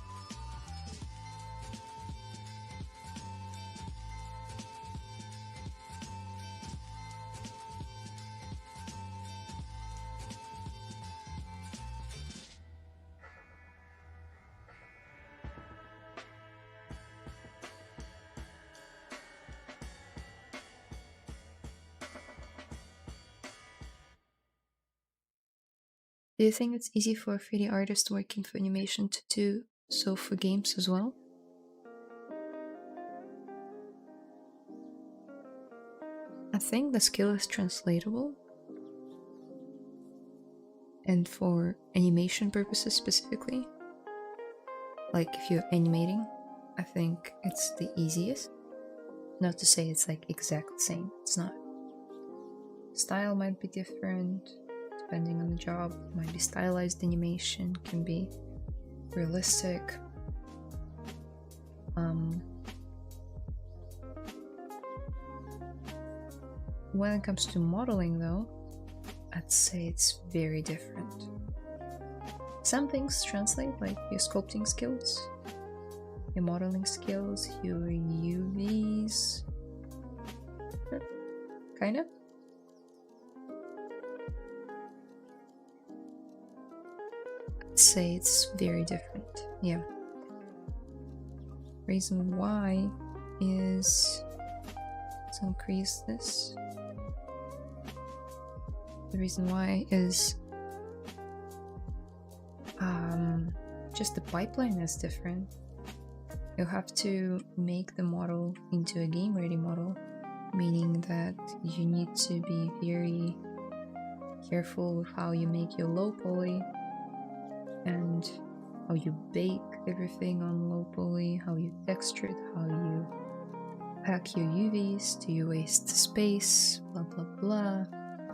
[SPEAKER 1] Do you think it's easy for a 3D artist working for animation to do so for games as well? I think the skill is translatable. And for animation purposes specifically, like if you're animating, I think it's the easiest. Not to say it's like exact same, it's not. Style might be different depending on the job. Might be stylized animation, can be realistic. When it comes to modeling though, I'd say it's very different. Some things translate, like your sculpting skills, your modeling skills, your UVs, kind of. I'd say it's very different, yeah. Reason why is, let's increase this. The reason why is just the pipeline is different. You have to make the model into a game-ready model, meaning that you need to be very careful with how you make your low poly and how you bake everything on low poly, how you texture it, how you pack your UVs, do you waste space, blah blah blah,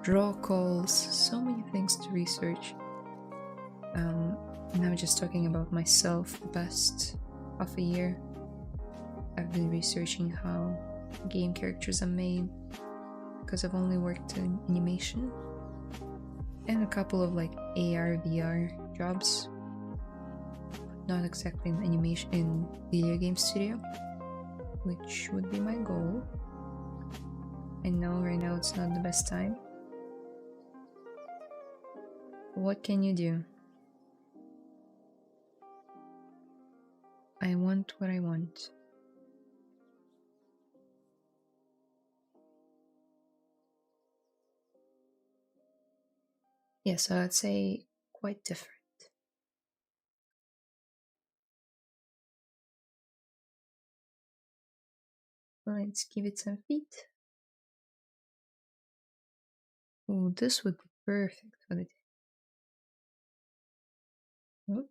[SPEAKER 1] draw calls, so many things to research. And I'm just talking about myself. The past half a year I've been researching how game characters are made, because I've only worked in animation and a couple of like AR VR jobs, not exactly in animation, in video game studio, which would be my goal. I know right now it's not the best time. What can you do? I want what I want. Yeah, so I'd say quite different. Let's give it some feet. Oh, this would be perfect for the oh.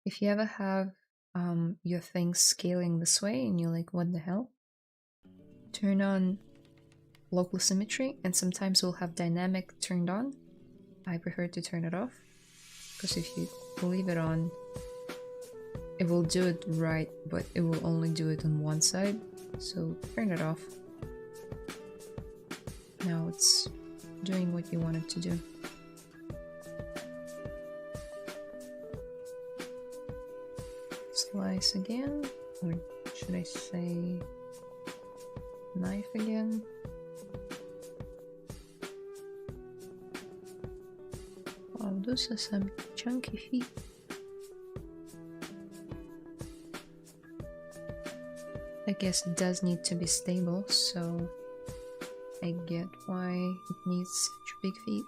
[SPEAKER 1] If you ever have your things scaling this way and you're like, what the hell? Turn on local symmetry, and sometimes we'll have dynamic turned on. I prefer to turn it off, because if you leave it on, it will do it right, but it will only do it on one side. So turn it off. Now it's doing what you want it to do. Slice again, or should I say knife again? Wow, those are some chunky feet. I guess it does need to be stable, so I get why it needs such big feet.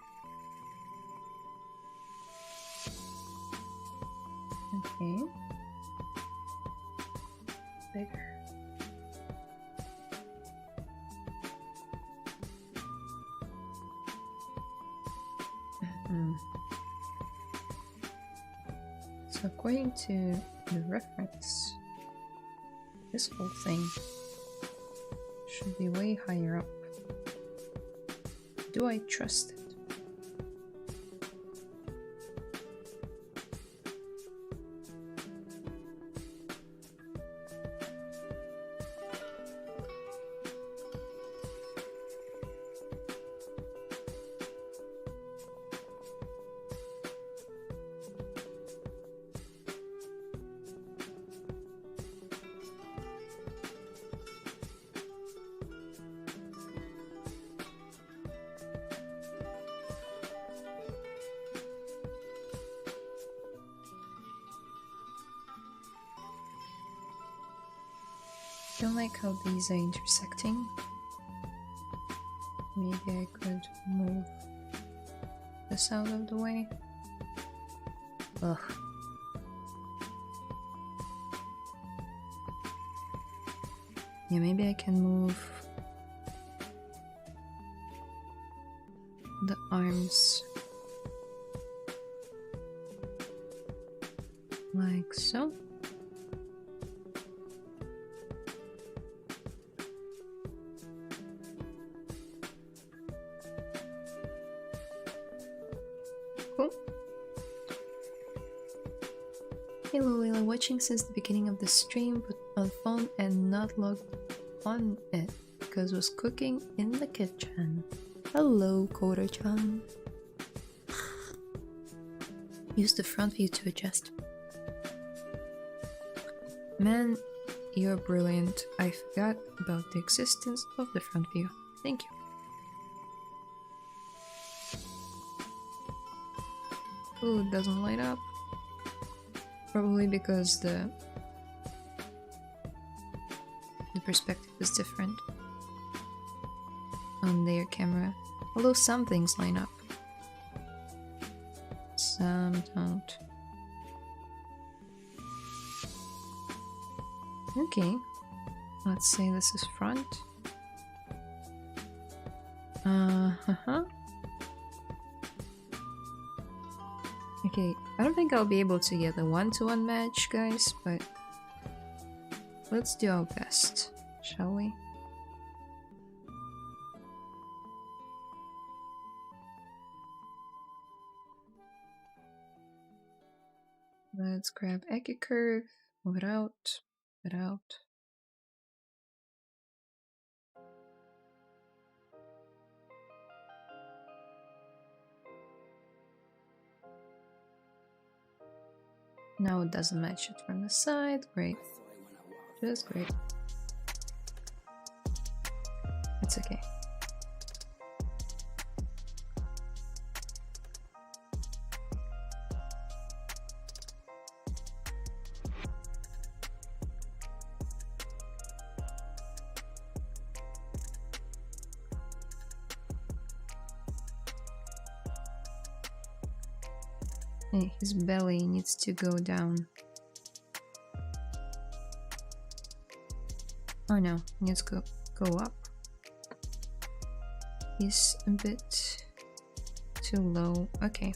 [SPEAKER 1] Okay. Bigger. So according to the reference, this whole thing should be way higher up. Do I trust it? I don't like how these are intersecting. Maybe I could move this out of the way. Ugh. Yeah, maybe I can move the arms like so. Cool. Hello Layla, watching since the beginning of the stream, but on phone and not logged on it because was cooking in the kitchen. Hello Koda-chan. Use the front view to adjust. Man, you're brilliant. I forgot about the existence of the front view. Thank you. Ooh, it doesn't light up. Probably because the perspective is different on their camera. Although some things line up. Some don't. Okay. Let's say this is front. Okay, I don't think I'll be able to get a one-to-one match, guys, but let's do our best, shall we? Let's grab Eki curve, move it out, move it out. Now it doesn't match it from the side. Great. Just great. It's okay. Hey, his belly needs to go down. Oh no, he needs to go up. He's a bit too low. Okay.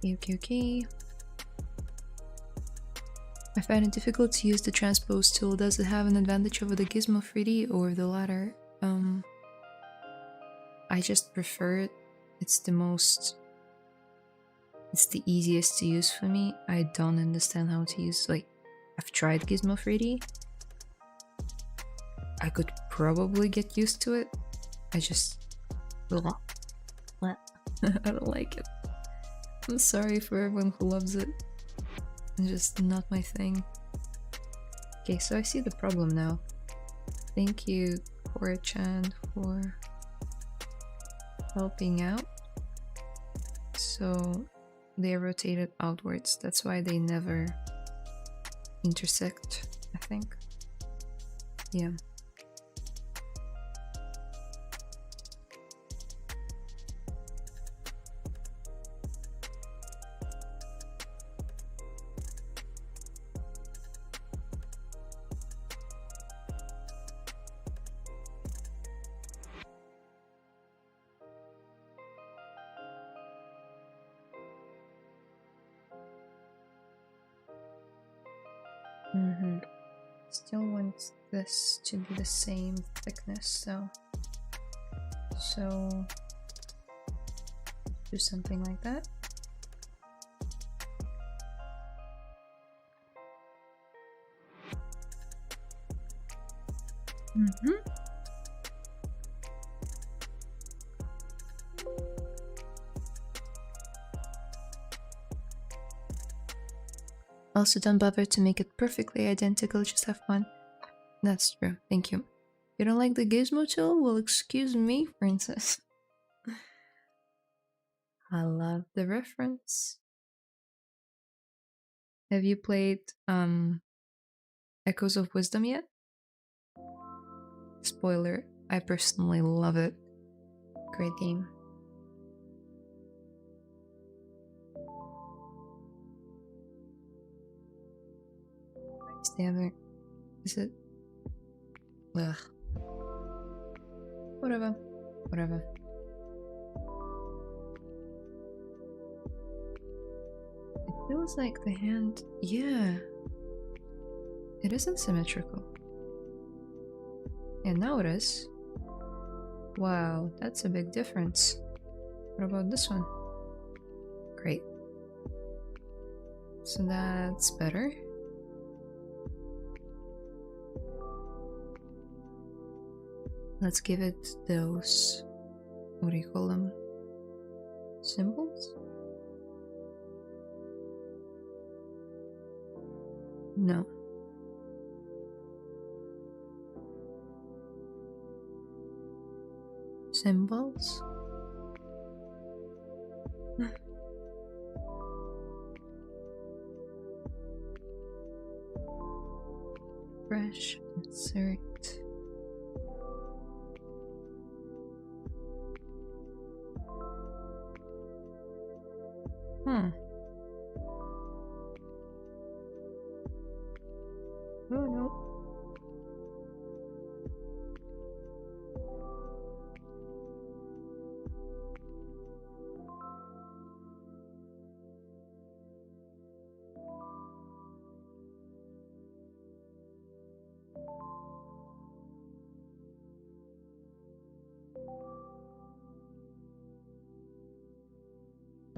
[SPEAKER 1] Okay. I find it difficult to use the transpose tool. Does it have an advantage over the Gizmo 3D or the latter? I just prefer it. It's the easiest to use for me. I don't understand how to use, like, I've tried Gizmo 3D. I could probably get used to it. I just... I don't like it. I'm sorry for everyone who loves it. It's just not my thing. Okay, so I see the problem now. Thank you, Cora-chan, for helping out. So they rotated outwards. That's why they never intersect, I think. Yeah. Still want this to be the same thickness though. So do something like that. Also, don't bother to make it perfectly identical, just have fun. That's true, thank you. You don't like the gizmo tool? Well, excuse me, princess. I love the reference. Have you played Echoes of Wisdom yet? Spoiler, I personally love it. Great game. Is it? Ugh. Whatever. Whatever. It feels like the hand... Yeah. It isn't symmetrical. Yeah, now it is. Wow, that's a big difference. What about this one? Great. So that's better. Let's give it those, what do you call them? Symbols? No. Symbols? Brush, insert. Oh no.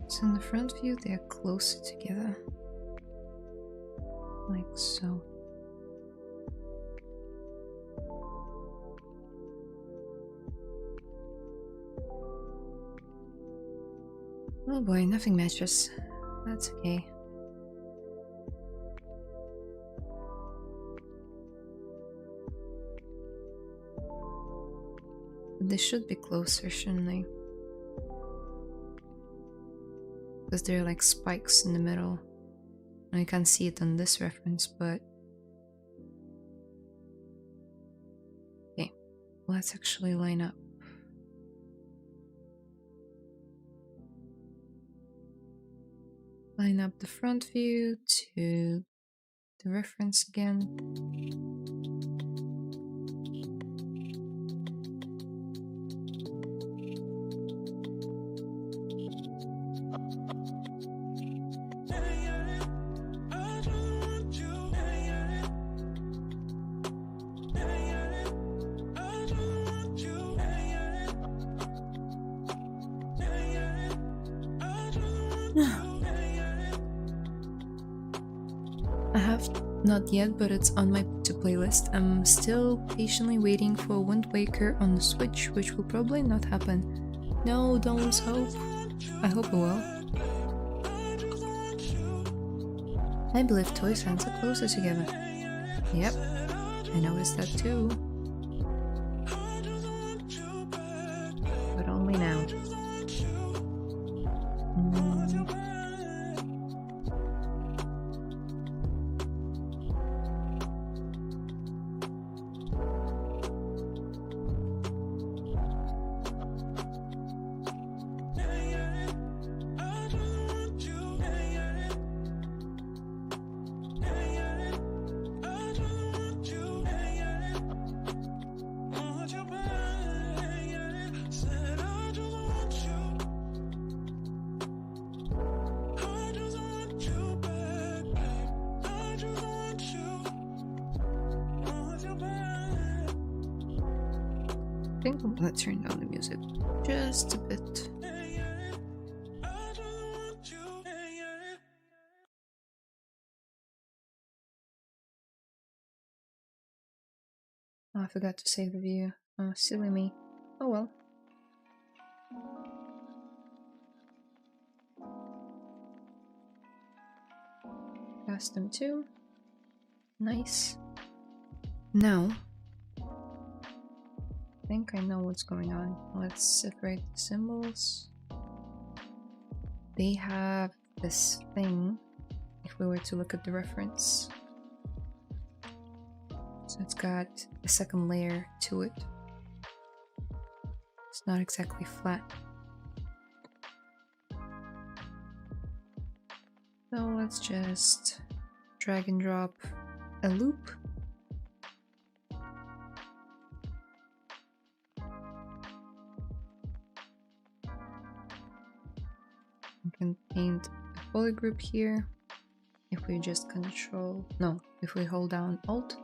[SPEAKER 1] So in the front view, they are closer together. Like so. Oh boy, nothing matches. That's okay. But they should be closer, shouldn't they? Because there are like spikes in the middle. I can't see it on this reference, but... Okay, let's actually line up. Line up the front view to the reference again. I have not yet, but it's on my to playlist. I'm still patiently waiting for Wind Waker on the Switch, which will probably not happen. No, don't lose hope. I hope it will. I believe toys hands are closer together. Yep, I noticed that too. But only now. I think I'm gonna turn down the music just a bit. Oh, I forgot to save the view. Oh, silly me. Oh well. Custom 2. Nice. Now, I think I know what's going on. Let's separate the symbols. They have this thing, if we were to look at the reference. So it's got a second layer to it. It's not exactly flat. So let's just drag and drop a loop. We can paint a polygroup here. If we just if we hold down Alt.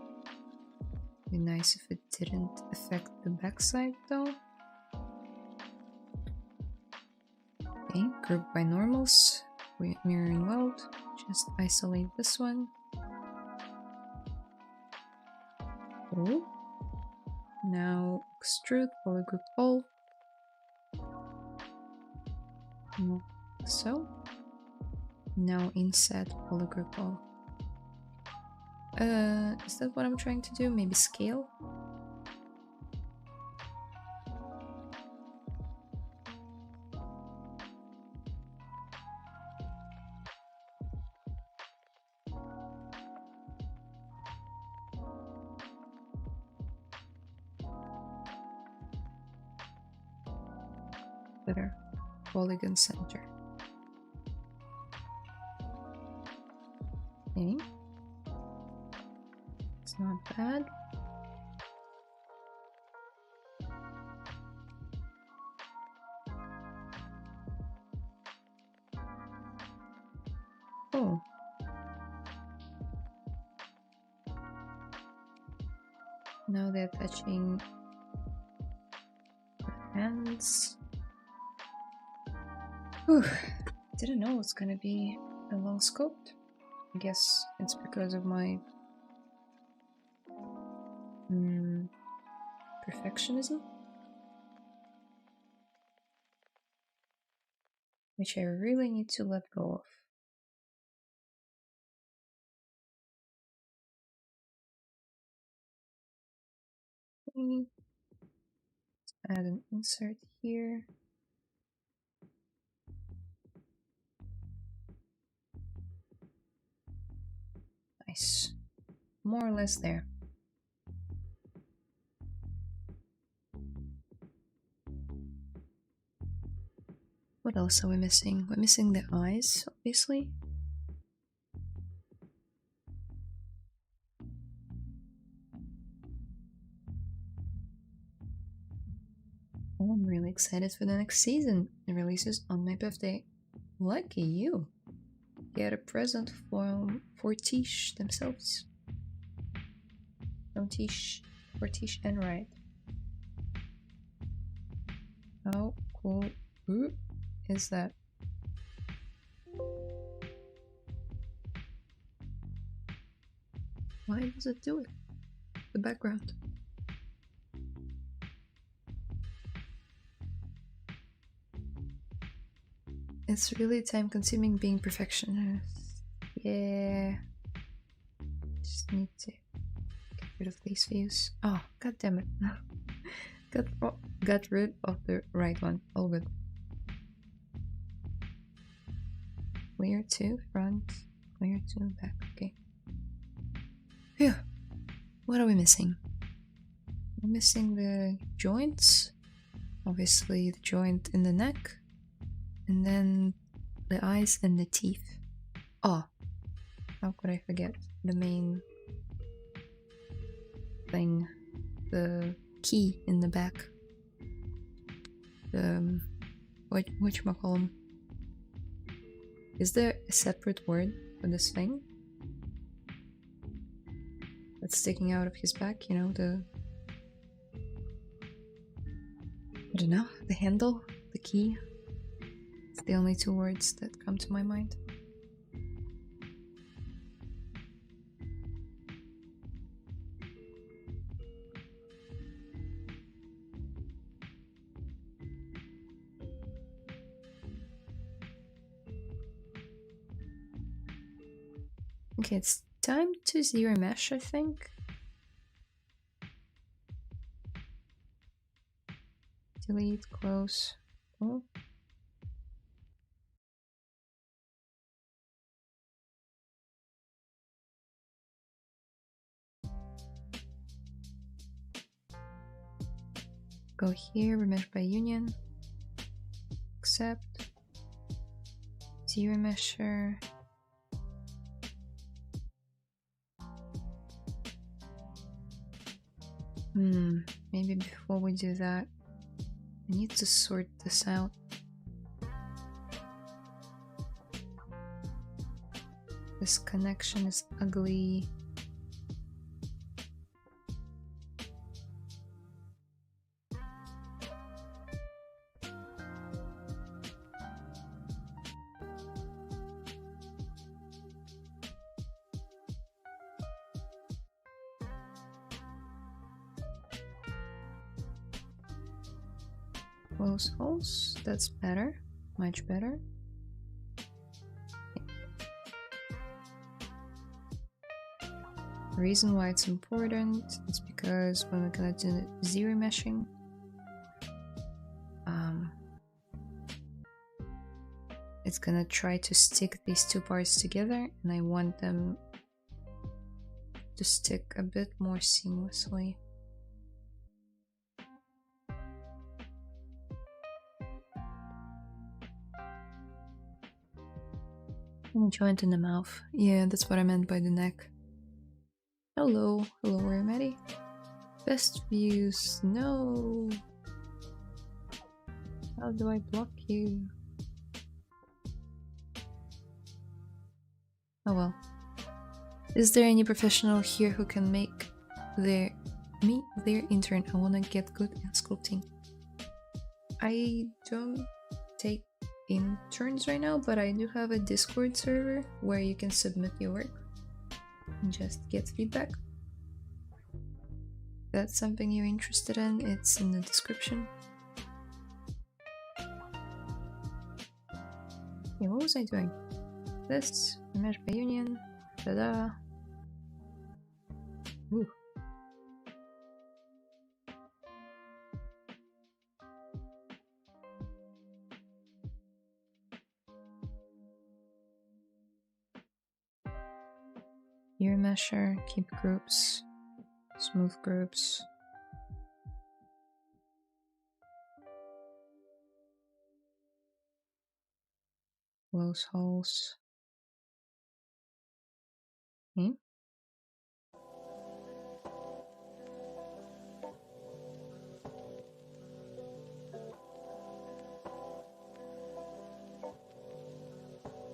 [SPEAKER 1] It'd be nice if it didn't affect the backside though. Okay, group by normals. We mirroring weld. Just isolate this one. Oh. Now extrude polygroup all. Like so. Now inset polygroup all. Is that what I'm trying to do? Maybe scale? Better. Polygon center. Okay. It's not bad. Oh. Now they're touching the hands. Whew. Didn't know it's gonna be a long scoped. I guess it's because of my perfectionism, which I really need to let go of. Okay. Add an insert here. Nice. More or less there. What else are we missing? We're missing the eyes, obviously. Oh, I'm really excited for the next season. It releases on my birthday. Lucky you. Get a present for Tish themselves. From Tish, for Tish and Right. How cool is that? Why does it do it? The background. It's really time consuming being perfectionist. Yeah. Just need to get rid of these views. Oh, god damn it. Got rid of the right one. All good. Clear to front, clear to back. Okay. Phew. What are we missing? We're missing the joints. Obviously, the joint in the neck. And then the eyes and the teeth. Oh, how could I forget the main thing? The key in the back. The whatchamacallem. Is there a separate word for this thing? The that's sticking out of his back, you know, I don't know, the handle, the key. It's the only two words that come to my mind. Okay, it's time to zero mesh, I think. Delete, close. Oh. Go here, remesh by union. Accept. Zero mesher. Maybe before we do that, I need to sort this out. This connection is ugly. Close holes, that's better, much better. The reason why it's important is because when we're gonna do zero meshing, it's gonna try to stick these two parts together, and I want them to stick a bit more seamlessly. Joint in the mouth. Yeah, that's what I meant by the neck. Hello, hello, where am I? Best views, no. How do I block you? Oh well. Is there any professional here who can make their intern? I wanna get good in sculpting. I don't take interns right now, but I do have a Discord server where you can submit your work and just get feedback. If that's something you're interested in, it's in the description. Okay, what was I doing? This, mesh by union, ta-da. Ooh. Ear mesher, keep groups, smooth groups. Close holes. Okay.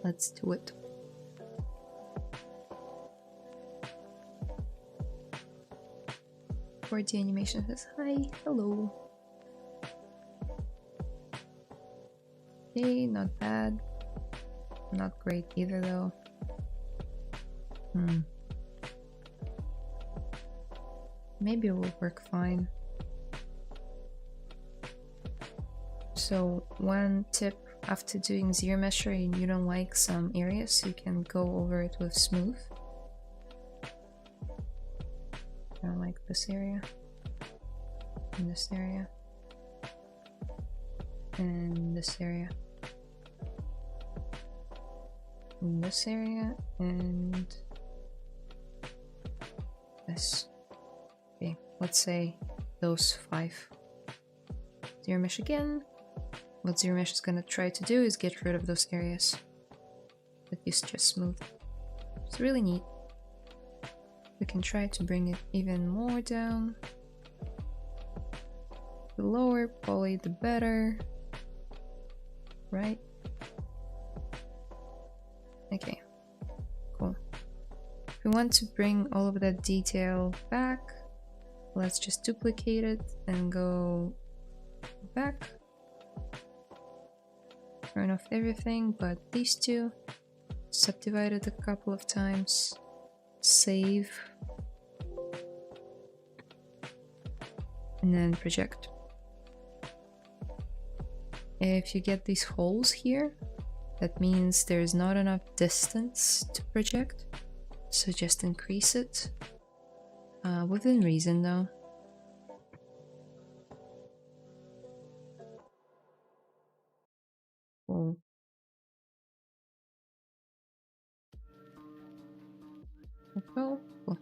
[SPEAKER 1] Let's do it. For the animation says hi, hello. Okay, not bad. Not great either though. Maybe it will work fine. So one tip after doing zero mesh and you don't like some areas, you can go over it with smooth. I don't like this area, and this area, and this area, and this area, and this. Okay, let's say those 5. Zero mesh again. What zero mesh is gonna try to do is get rid of those areas that is just smooth. It's really neat. We can try to bring it even more down. The lower poly, the better. Right? Okay, cool. we want to bring all of that detail back, let's just duplicate it and go back. Turn off everything but these two. Subdivide it a couple of times. Save. And then project. If you get these holes here, that means there's not enough distance to project. So just increase it. Within reason though. Cool. Well, cool.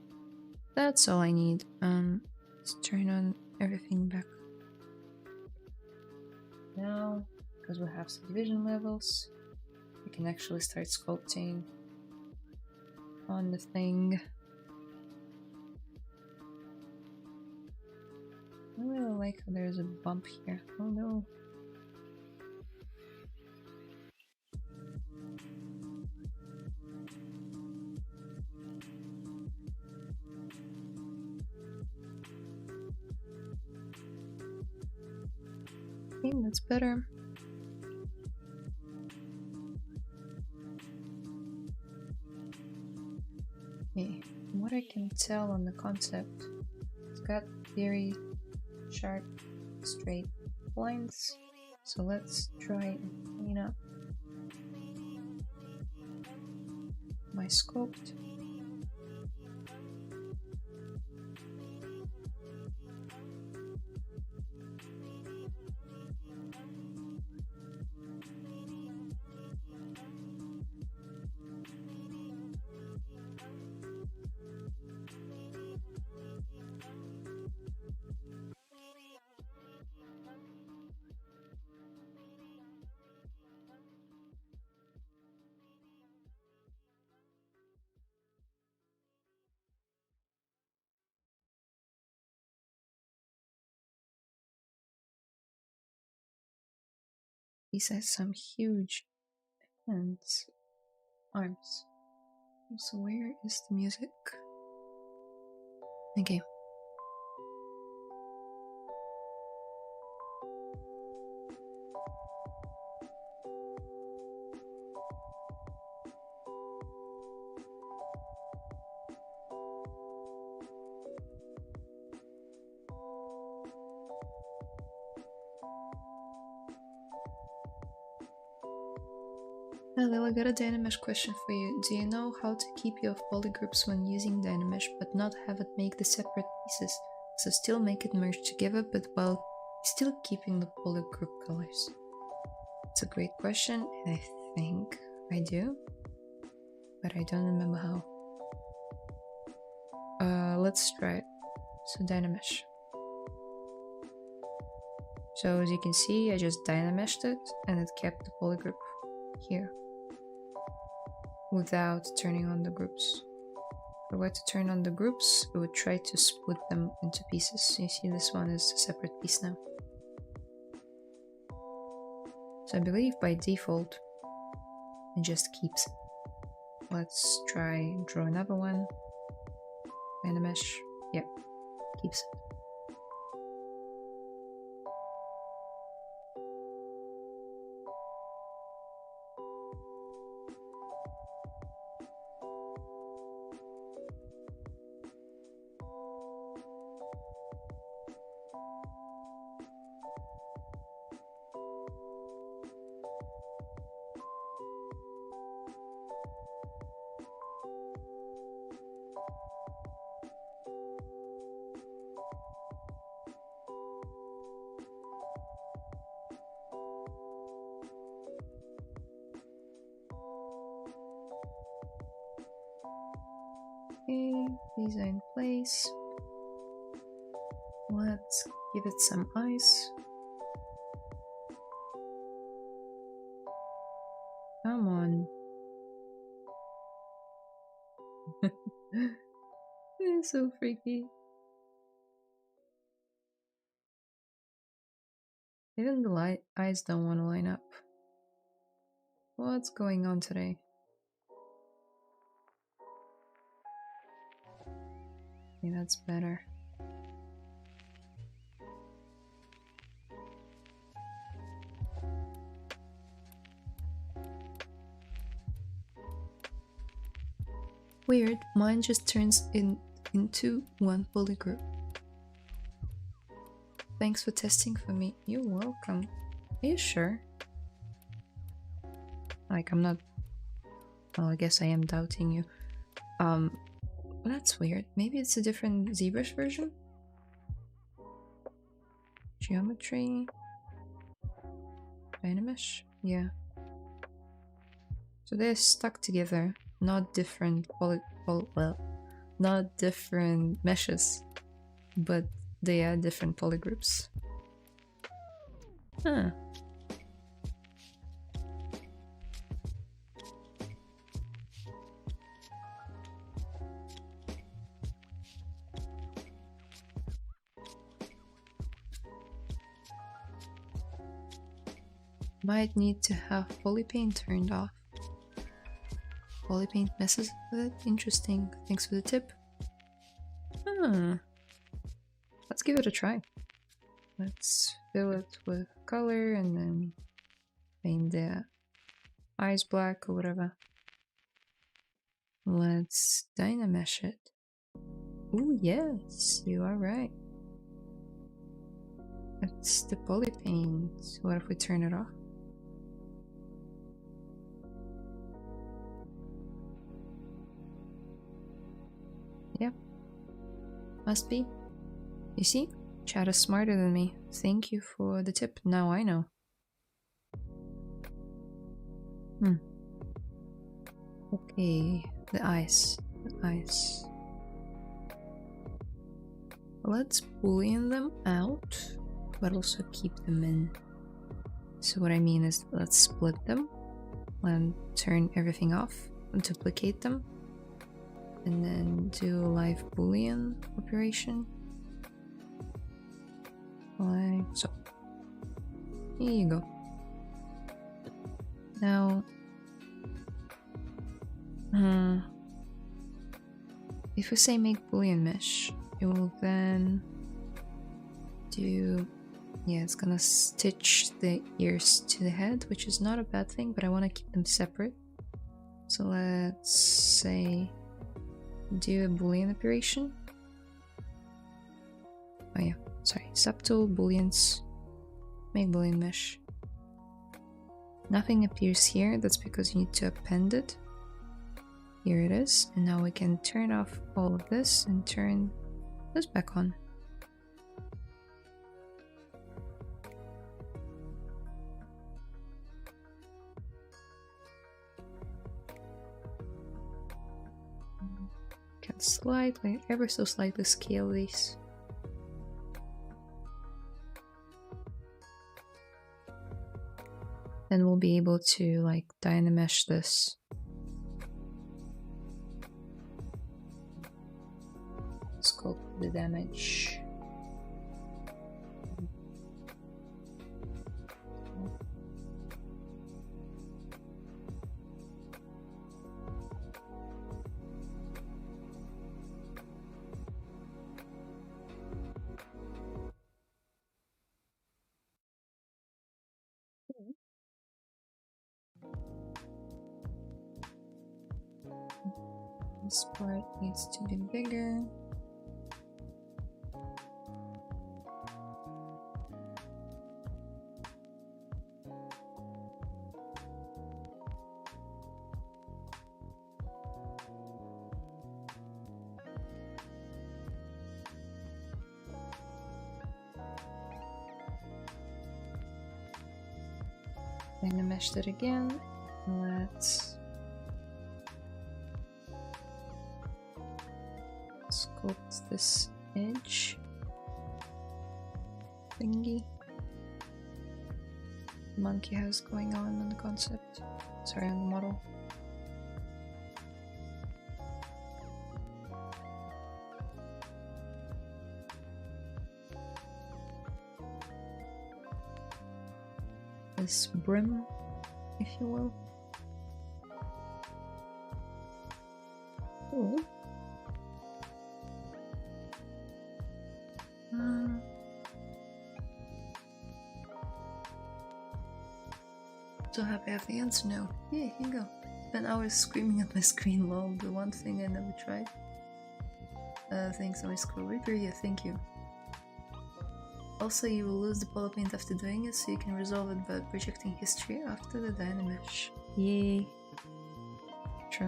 [SPEAKER 1] That's all I need. Let's turn on everything back. Now, because we have subdivision levels, we can actually start sculpting on the thing. I really like how there's a bump here. Oh no. Okay, that's better. Okay, from what I can tell on the concept, it's got very sharp, straight lines. So let's try and clean up my sculpt. These have some huge hands, arms. So where is the music? Okay. Layla, I got a Dynamesh question for you. Do you know how to keep your polygroups when using Dynamesh, but not have it make the separate pieces? So still make it merge together, but while still keeping the polygroup colors? It's a great question, and I think I do, but I don't remember how. Let's try it. So Dynamesh. So as you can see, I just Dynameshed it, and it kept the polygroup here, without turning on the groups. If I were to turn on the groups, it would try to split them into pieces. So you see this one is a separate piece now. So I believe by default, it just keeps it. Let's try and draw another one. Dynamesh. Yep, keeps it. Okay, these are in place. Let's give it some eyes. Come on. It's so freaky. Even the eyes don't want to line up. What's going on today? Okay, that's better. Weird, mine just turns into one polygroup. Thanks for testing for me. You're welcome. Are you sure? Like, I'm not... Well, I guess I am doubting you. That's weird. Maybe it's a different ZBrush version? Geometry... Dynamesh? Yeah. So they're stuck together, not different well, not different meshes, but they are different polygroups. Huh. Might need to have polypaint turned off. Polypaint messes with it? Interesting. Thanks for the tip. Let's give it a try. Let's fill it with color and then paint the eyes black or whatever. Let's dynamesh it. Ooh, yes, you are right. It's the polypaint. What if we turn it off? Yep. Must be. You see? Chat is smarter than me. Thank you for the tip. Now I know. Okay, the eyes. The eyes. Let's boolean them out, but also keep them in. So what I mean is, let's split them and turn everything off and duplicate them. And then do a live boolean operation. Like so. Here you go. Now, if we say make boolean mesh, it will then do, yeah, it's gonna stitch the ears to the head, which is not a bad thing, but I want to keep them separate. So let's say do a boolean operation. Oh yeah, sorry, subtool, booleans, make boolean mesh. Nothing appears here, that's because you need to append it. Here it is, and now we can turn off all of this and turn this back on. Can slightly, ever so slightly scale these. Then we'll be able to like dynamesh this. Sculpt the damage. This part needs to be bigger. Dynamesh that again. Let's sculpt this edge thingy. Monkey has going on the concept. Sorry, on the model. This brim, if you will. Ooh. So happy I have the answer now. Yeah, here you go. Spent hours screaming at my screen, lol. The one thing I never tried. Thanks, my scroll reaper. Yeah, thank you. Also, you will lose the polar paint after doing it, so you can resolve it by projecting history after the Dynamesh. Yay. True.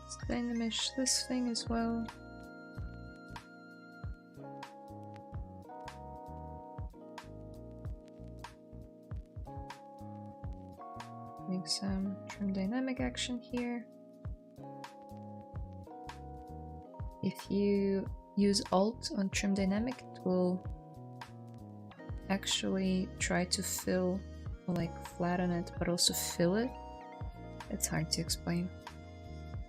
[SPEAKER 1] Let's Dynamesh this thing as well. Make some trim dynamic action here. If you use Alt on trim dynamic, it will actually try to fill, like flatten it, but also fill it. It's hard to explain.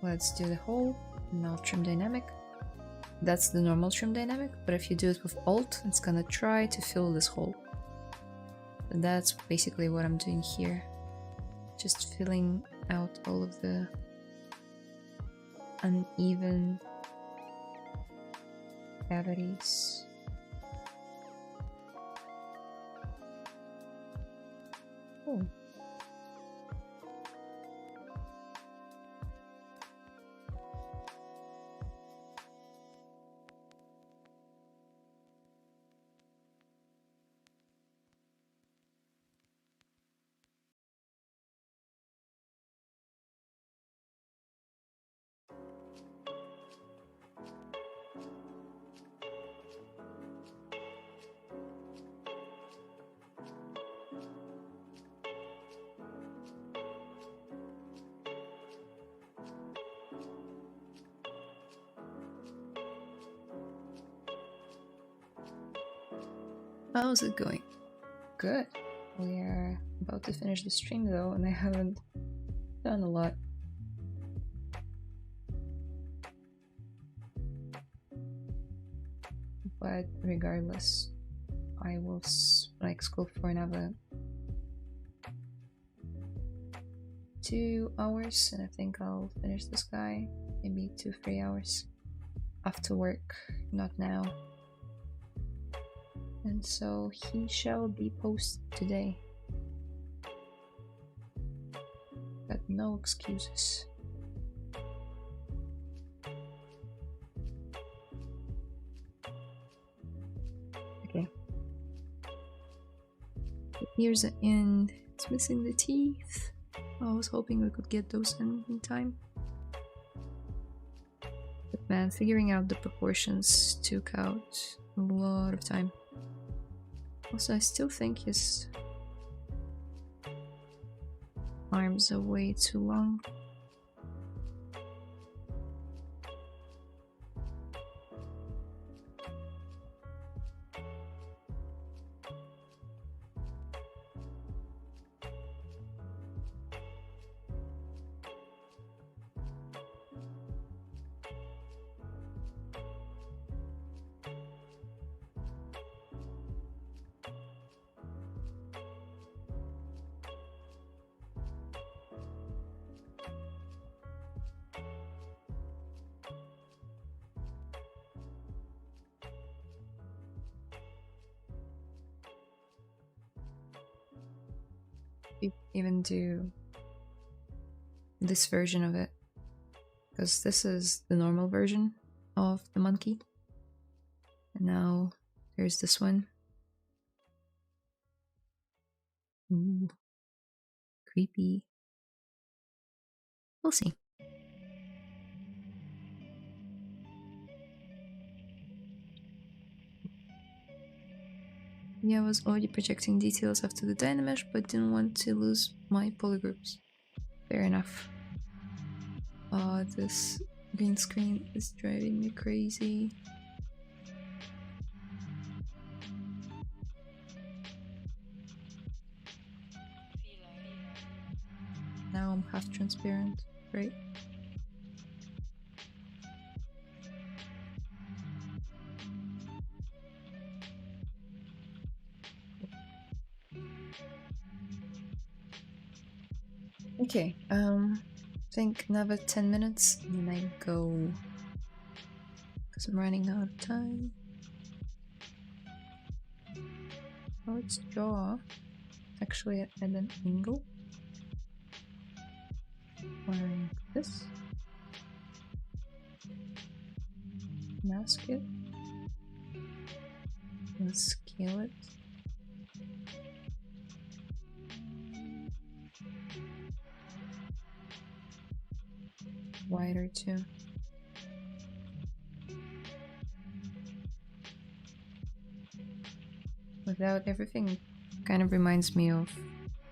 [SPEAKER 1] Let's do the whole, now trim dynamic. That's the normal trim dynamic, but if you do it with Alt, it's gonna try to fill this hole. And that's basically what I'm doing here. Just filling out all of the uneven cavities. Oh. How's it going? Good. We are about to finish the stream though, and I haven't done a lot. But regardless, I will like sculpt for another 2 hours, and I think I'll finish this guy maybe 2-3 hours after work, not now. And so he shall be posted today. Got no excuses. Okay. The ears are in. It's missing the teeth. I was hoping we could get those in time. But man, figuring out the proportions took out a lot of time. Also, I still think his arms are way too long. Even do this version of it, because this is the normal version of the monkey, and now there's this one. Ooh, creepy. We'll see. Yeah, I was already projecting details after the Dynamesh, but didn't want to lose my polygroups. Fair enough. Oh, this green screen is driving me crazy. Now I'm half transparent. Great. Okay, I think another 10 minutes and then I go because I'm running out of time. Oh, its jaw actually at an angle. Like this. Mask it. And scale it. Wider too. Without everything, kind of reminds me of,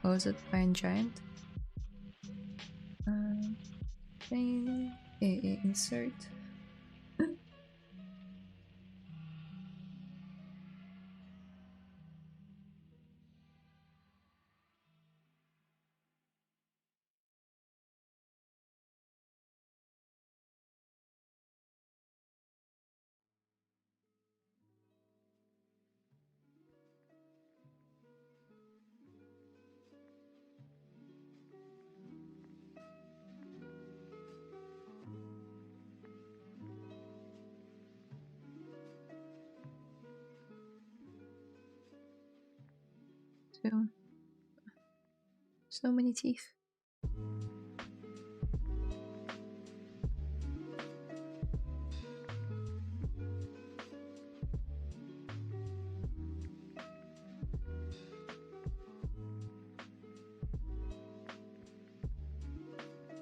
[SPEAKER 1] what was it, Iron Giant? Thing, insert. So many teeth.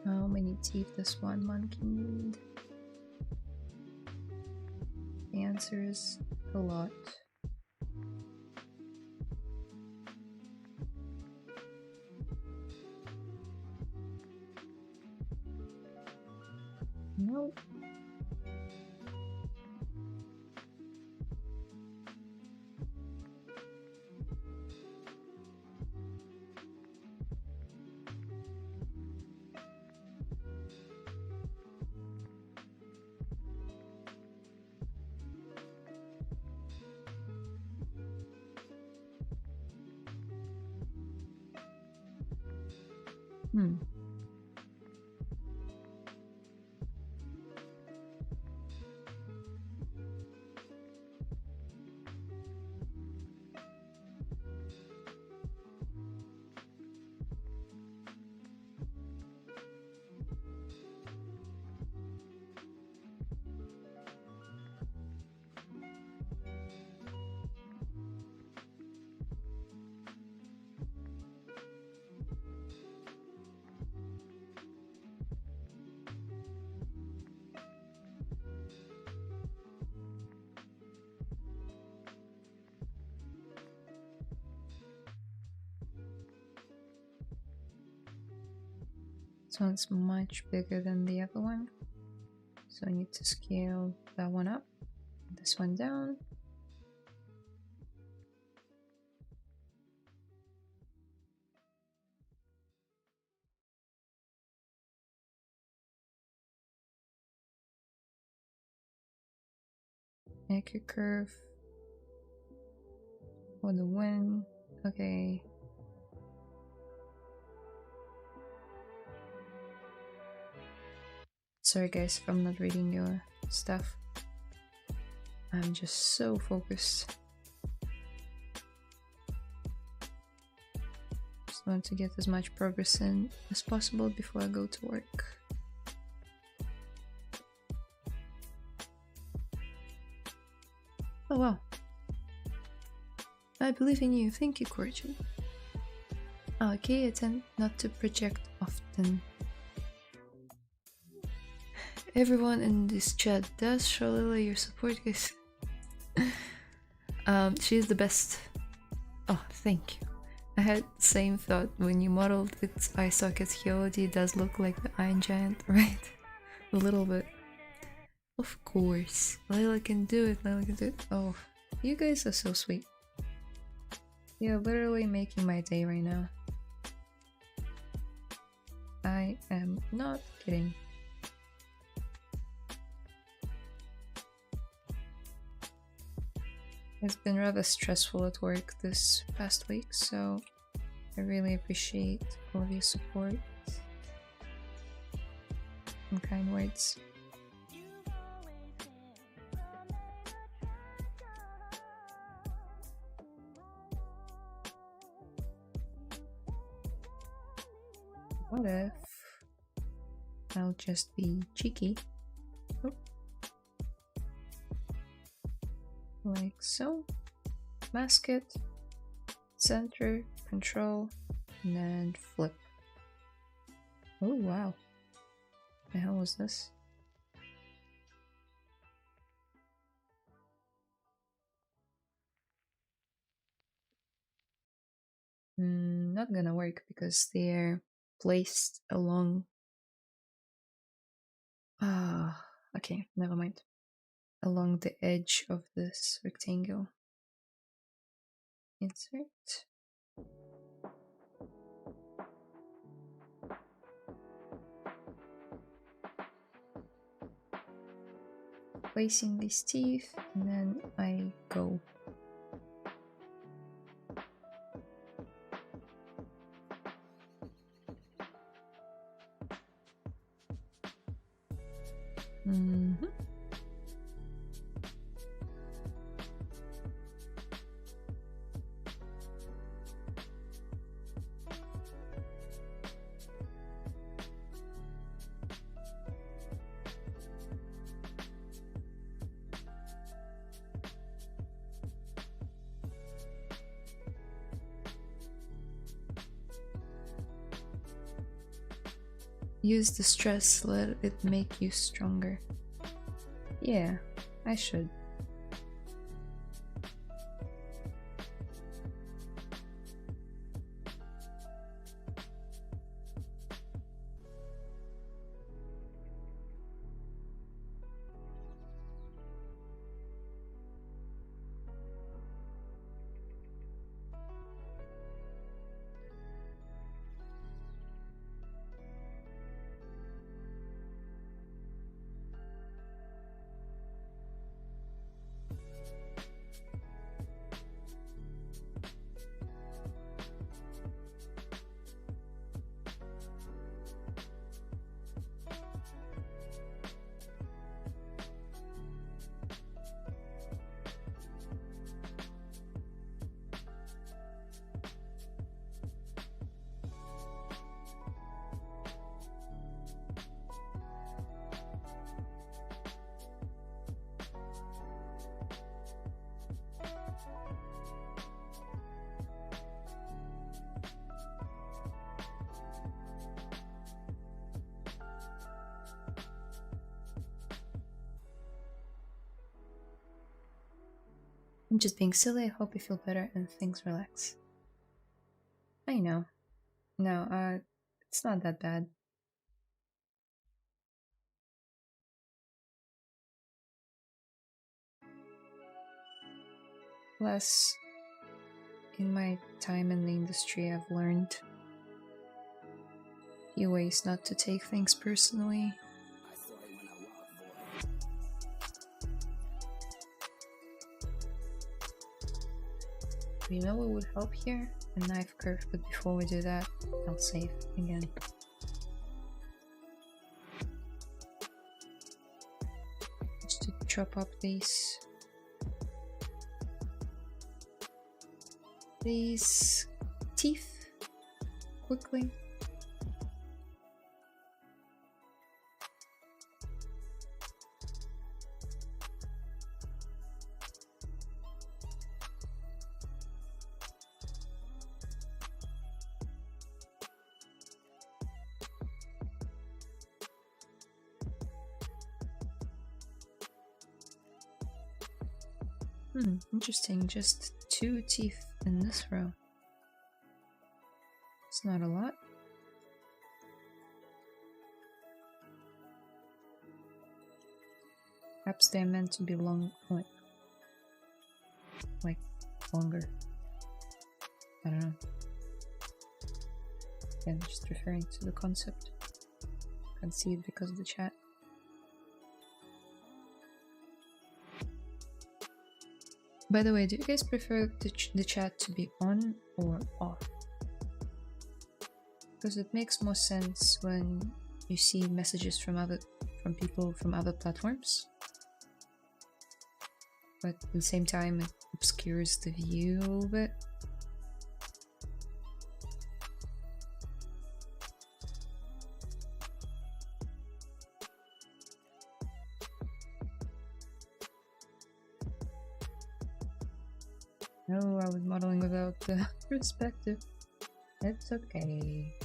[SPEAKER 1] How many teeth does one monkey need? The answer is a lot. Nope. This one's much bigger than the other one, so I need to scale that one up, this one down. Make a curve for the wing. Okay. Sorry guys if I'm not reading your stuff. I'm just so focused. Just want to get as much progress in as possible before I go to work. Oh wow. I believe in you. Thank you, Corjan. Okay, I tend not to project often. Everyone in this chat does show Layla your support, guys. She's the best. Oh, thank you. I had the same thought when you modeled its eye socket. He already does look like the Iron Giant, right? A little bit. Of course. Layla can do it. Layla can do it. Oh, you guys are so sweet. You're literally making my day right now. I am not kidding. It's been rather stressful at work this past week, so I really appreciate all of your support and kind words. I'll just be cheeky. Oh. Like so. Mask it. Center, control, and then flip. Oh wow. The hell was this? Not gonna work because they're placed along. Okay, never mind. Along the edge of this rectangle. Insert. Placing these teeth, and then I go. Use the stress, let it make you stronger. Yeah, I should. I'm just being silly. I hope you feel better and things relax. I know. No, it's not that bad. Plus, in my time in the industry, I've learned a few ways not to take things personally. You know what would help here? A knife curve, but before we do that, I'll save again. Just to chop up these teeth quickly. Interesting, just 2 teeth in this row. It's not a lot. Perhaps they're meant to be long, like longer. I don't know. Again, just referring to the concept. Can't see it because of the chat. By the way, do you guys prefer the chat to be on or off? Because it makes more sense when you see messages from people from other platforms. But at the same time, it obscures the view a little bit. No, I was modeling without the perspective. It's okay.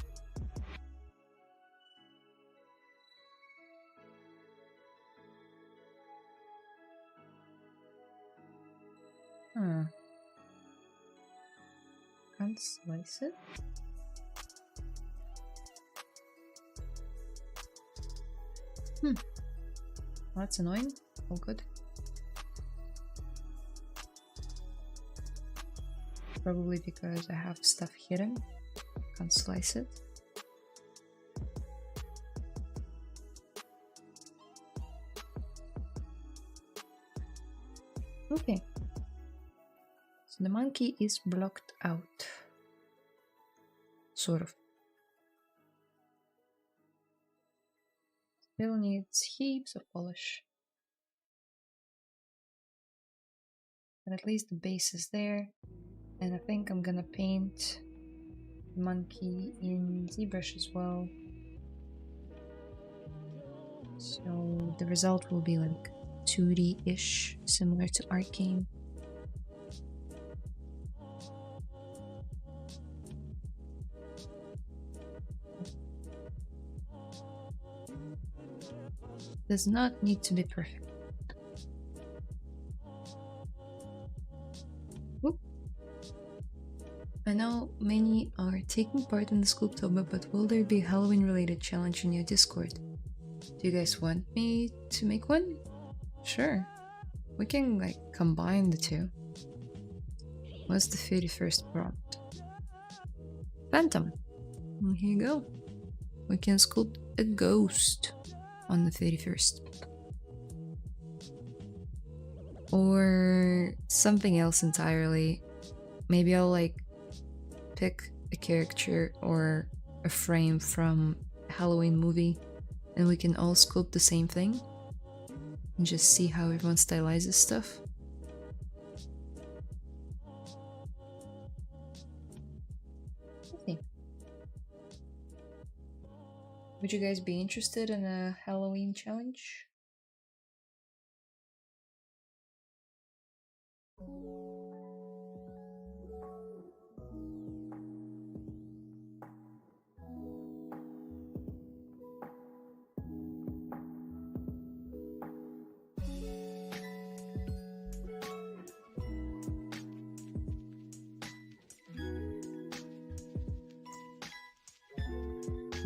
[SPEAKER 1] Huh. Can't slice it? That's annoying. Oh, good. Probably because I have stuff hidden. Can't slice it. Okay. So the monkey is blocked out. Sort of. Still needs heaps of polish. But at least the base is there. And I think I'm gonna paint the monkey in ZBrush as well. So the result will be like 2D-ish, similar to Arcane. Does not need to be perfect. Whoop. I know many are taking part in the Sculptober, but will there be a Halloween related challenge in your Discord? Do you guys want me to make one? Sure. We can like combine the two. What's the 31st prompt? Phantom. Here you go. We can sculpt a ghost on the 31st. Or something else entirely. Maybe I'll like pick a character or a frame from a Halloween movie and we can all sculpt the same thing and just see how everyone stylizes stuff. Okay. Would you guys be interested in a Halloween challenge?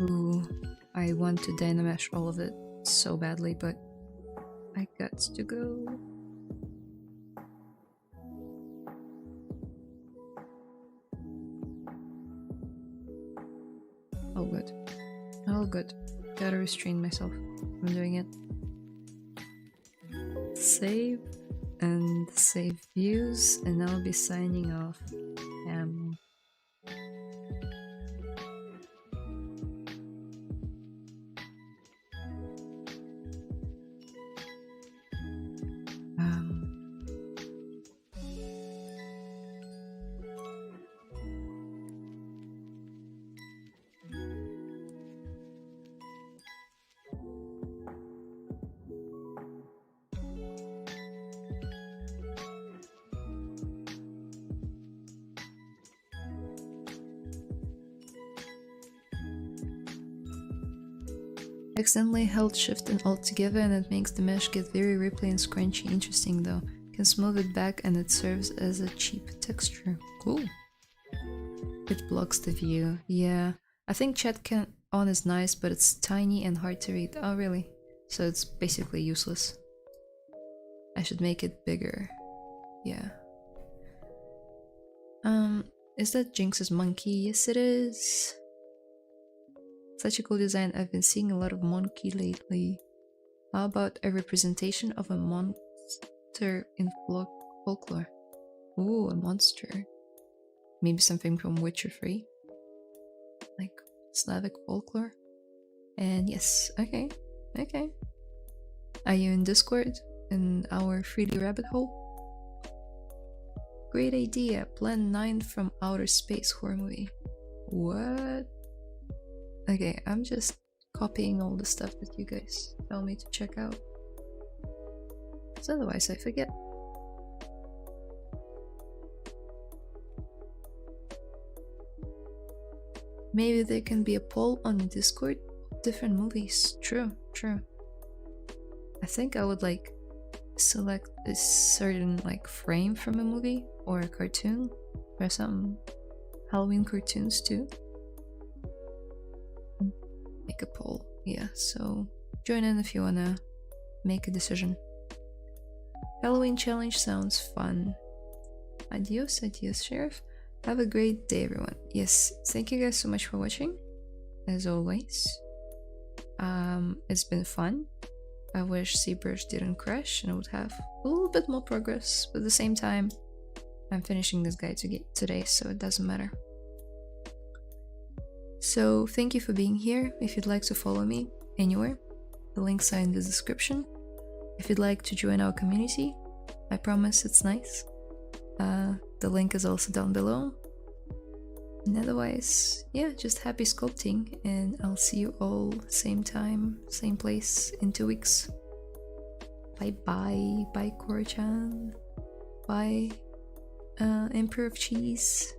[SPEAKER 1] Ooh, I want to dynamesh all of it so badly, but I got to go. Oh good. Oh good. Gotta restrain myself from doing it. Save and save views, and I'll be signing off. Accidentally held shift and alt together and it makes the mesh get very ripply and scrunchy. Interesting though. Can smooth it back and it serves as a cheap texture. Cool. It blocks the view. Yeah. I think chat on is nice, but it's tiny and hard to read. Oh really? So it's basically useless. I should make it bigger. Yeah. Is that Jinx's monkey? Yes it is. Such a cool design. I've been seeing a lot of monkey lately. How about a representation of a monster in folklore? Ooh, a monster. Maybe something from Witcher 3? Like Slavic folklore? And yes, okay, okay. Are you in Discord? In our 3D rabbit hole? Great idea. Plan 9 from outer space horror movie. What? Okay, I'm just copying all the stuff that you guys tell me to check out. Because otherwise I forget. Maybe there can be a poll on the Discord of different movies. True, true. I think I would like select a certain like frame from a movie or a cartoon. There are some Halloween cartoons too. Make a poll. Yeah, so join in if you wanna make a decision. Halloween challenge sounds fun. Adios, adios, Sheriff. Have a great day, everyone. Yes, thank you guys so much for watching, as always. It's been fun. I wish ZBrush didn't crash and I would have a little bit more progress, but at the same time, I'm finishing this guide today, so it doesn't matter. So thank you for being here. If you'd like to follow me anywhere, the links are in the description. If you'd like to join our community, I promise it's nice. The link is also down below. And otherwise, yeah, just happy sculpting, and I'll see you all same time, same place in 2 weeks. Bye bye, bye Korchan, bye Emperor of Cheese.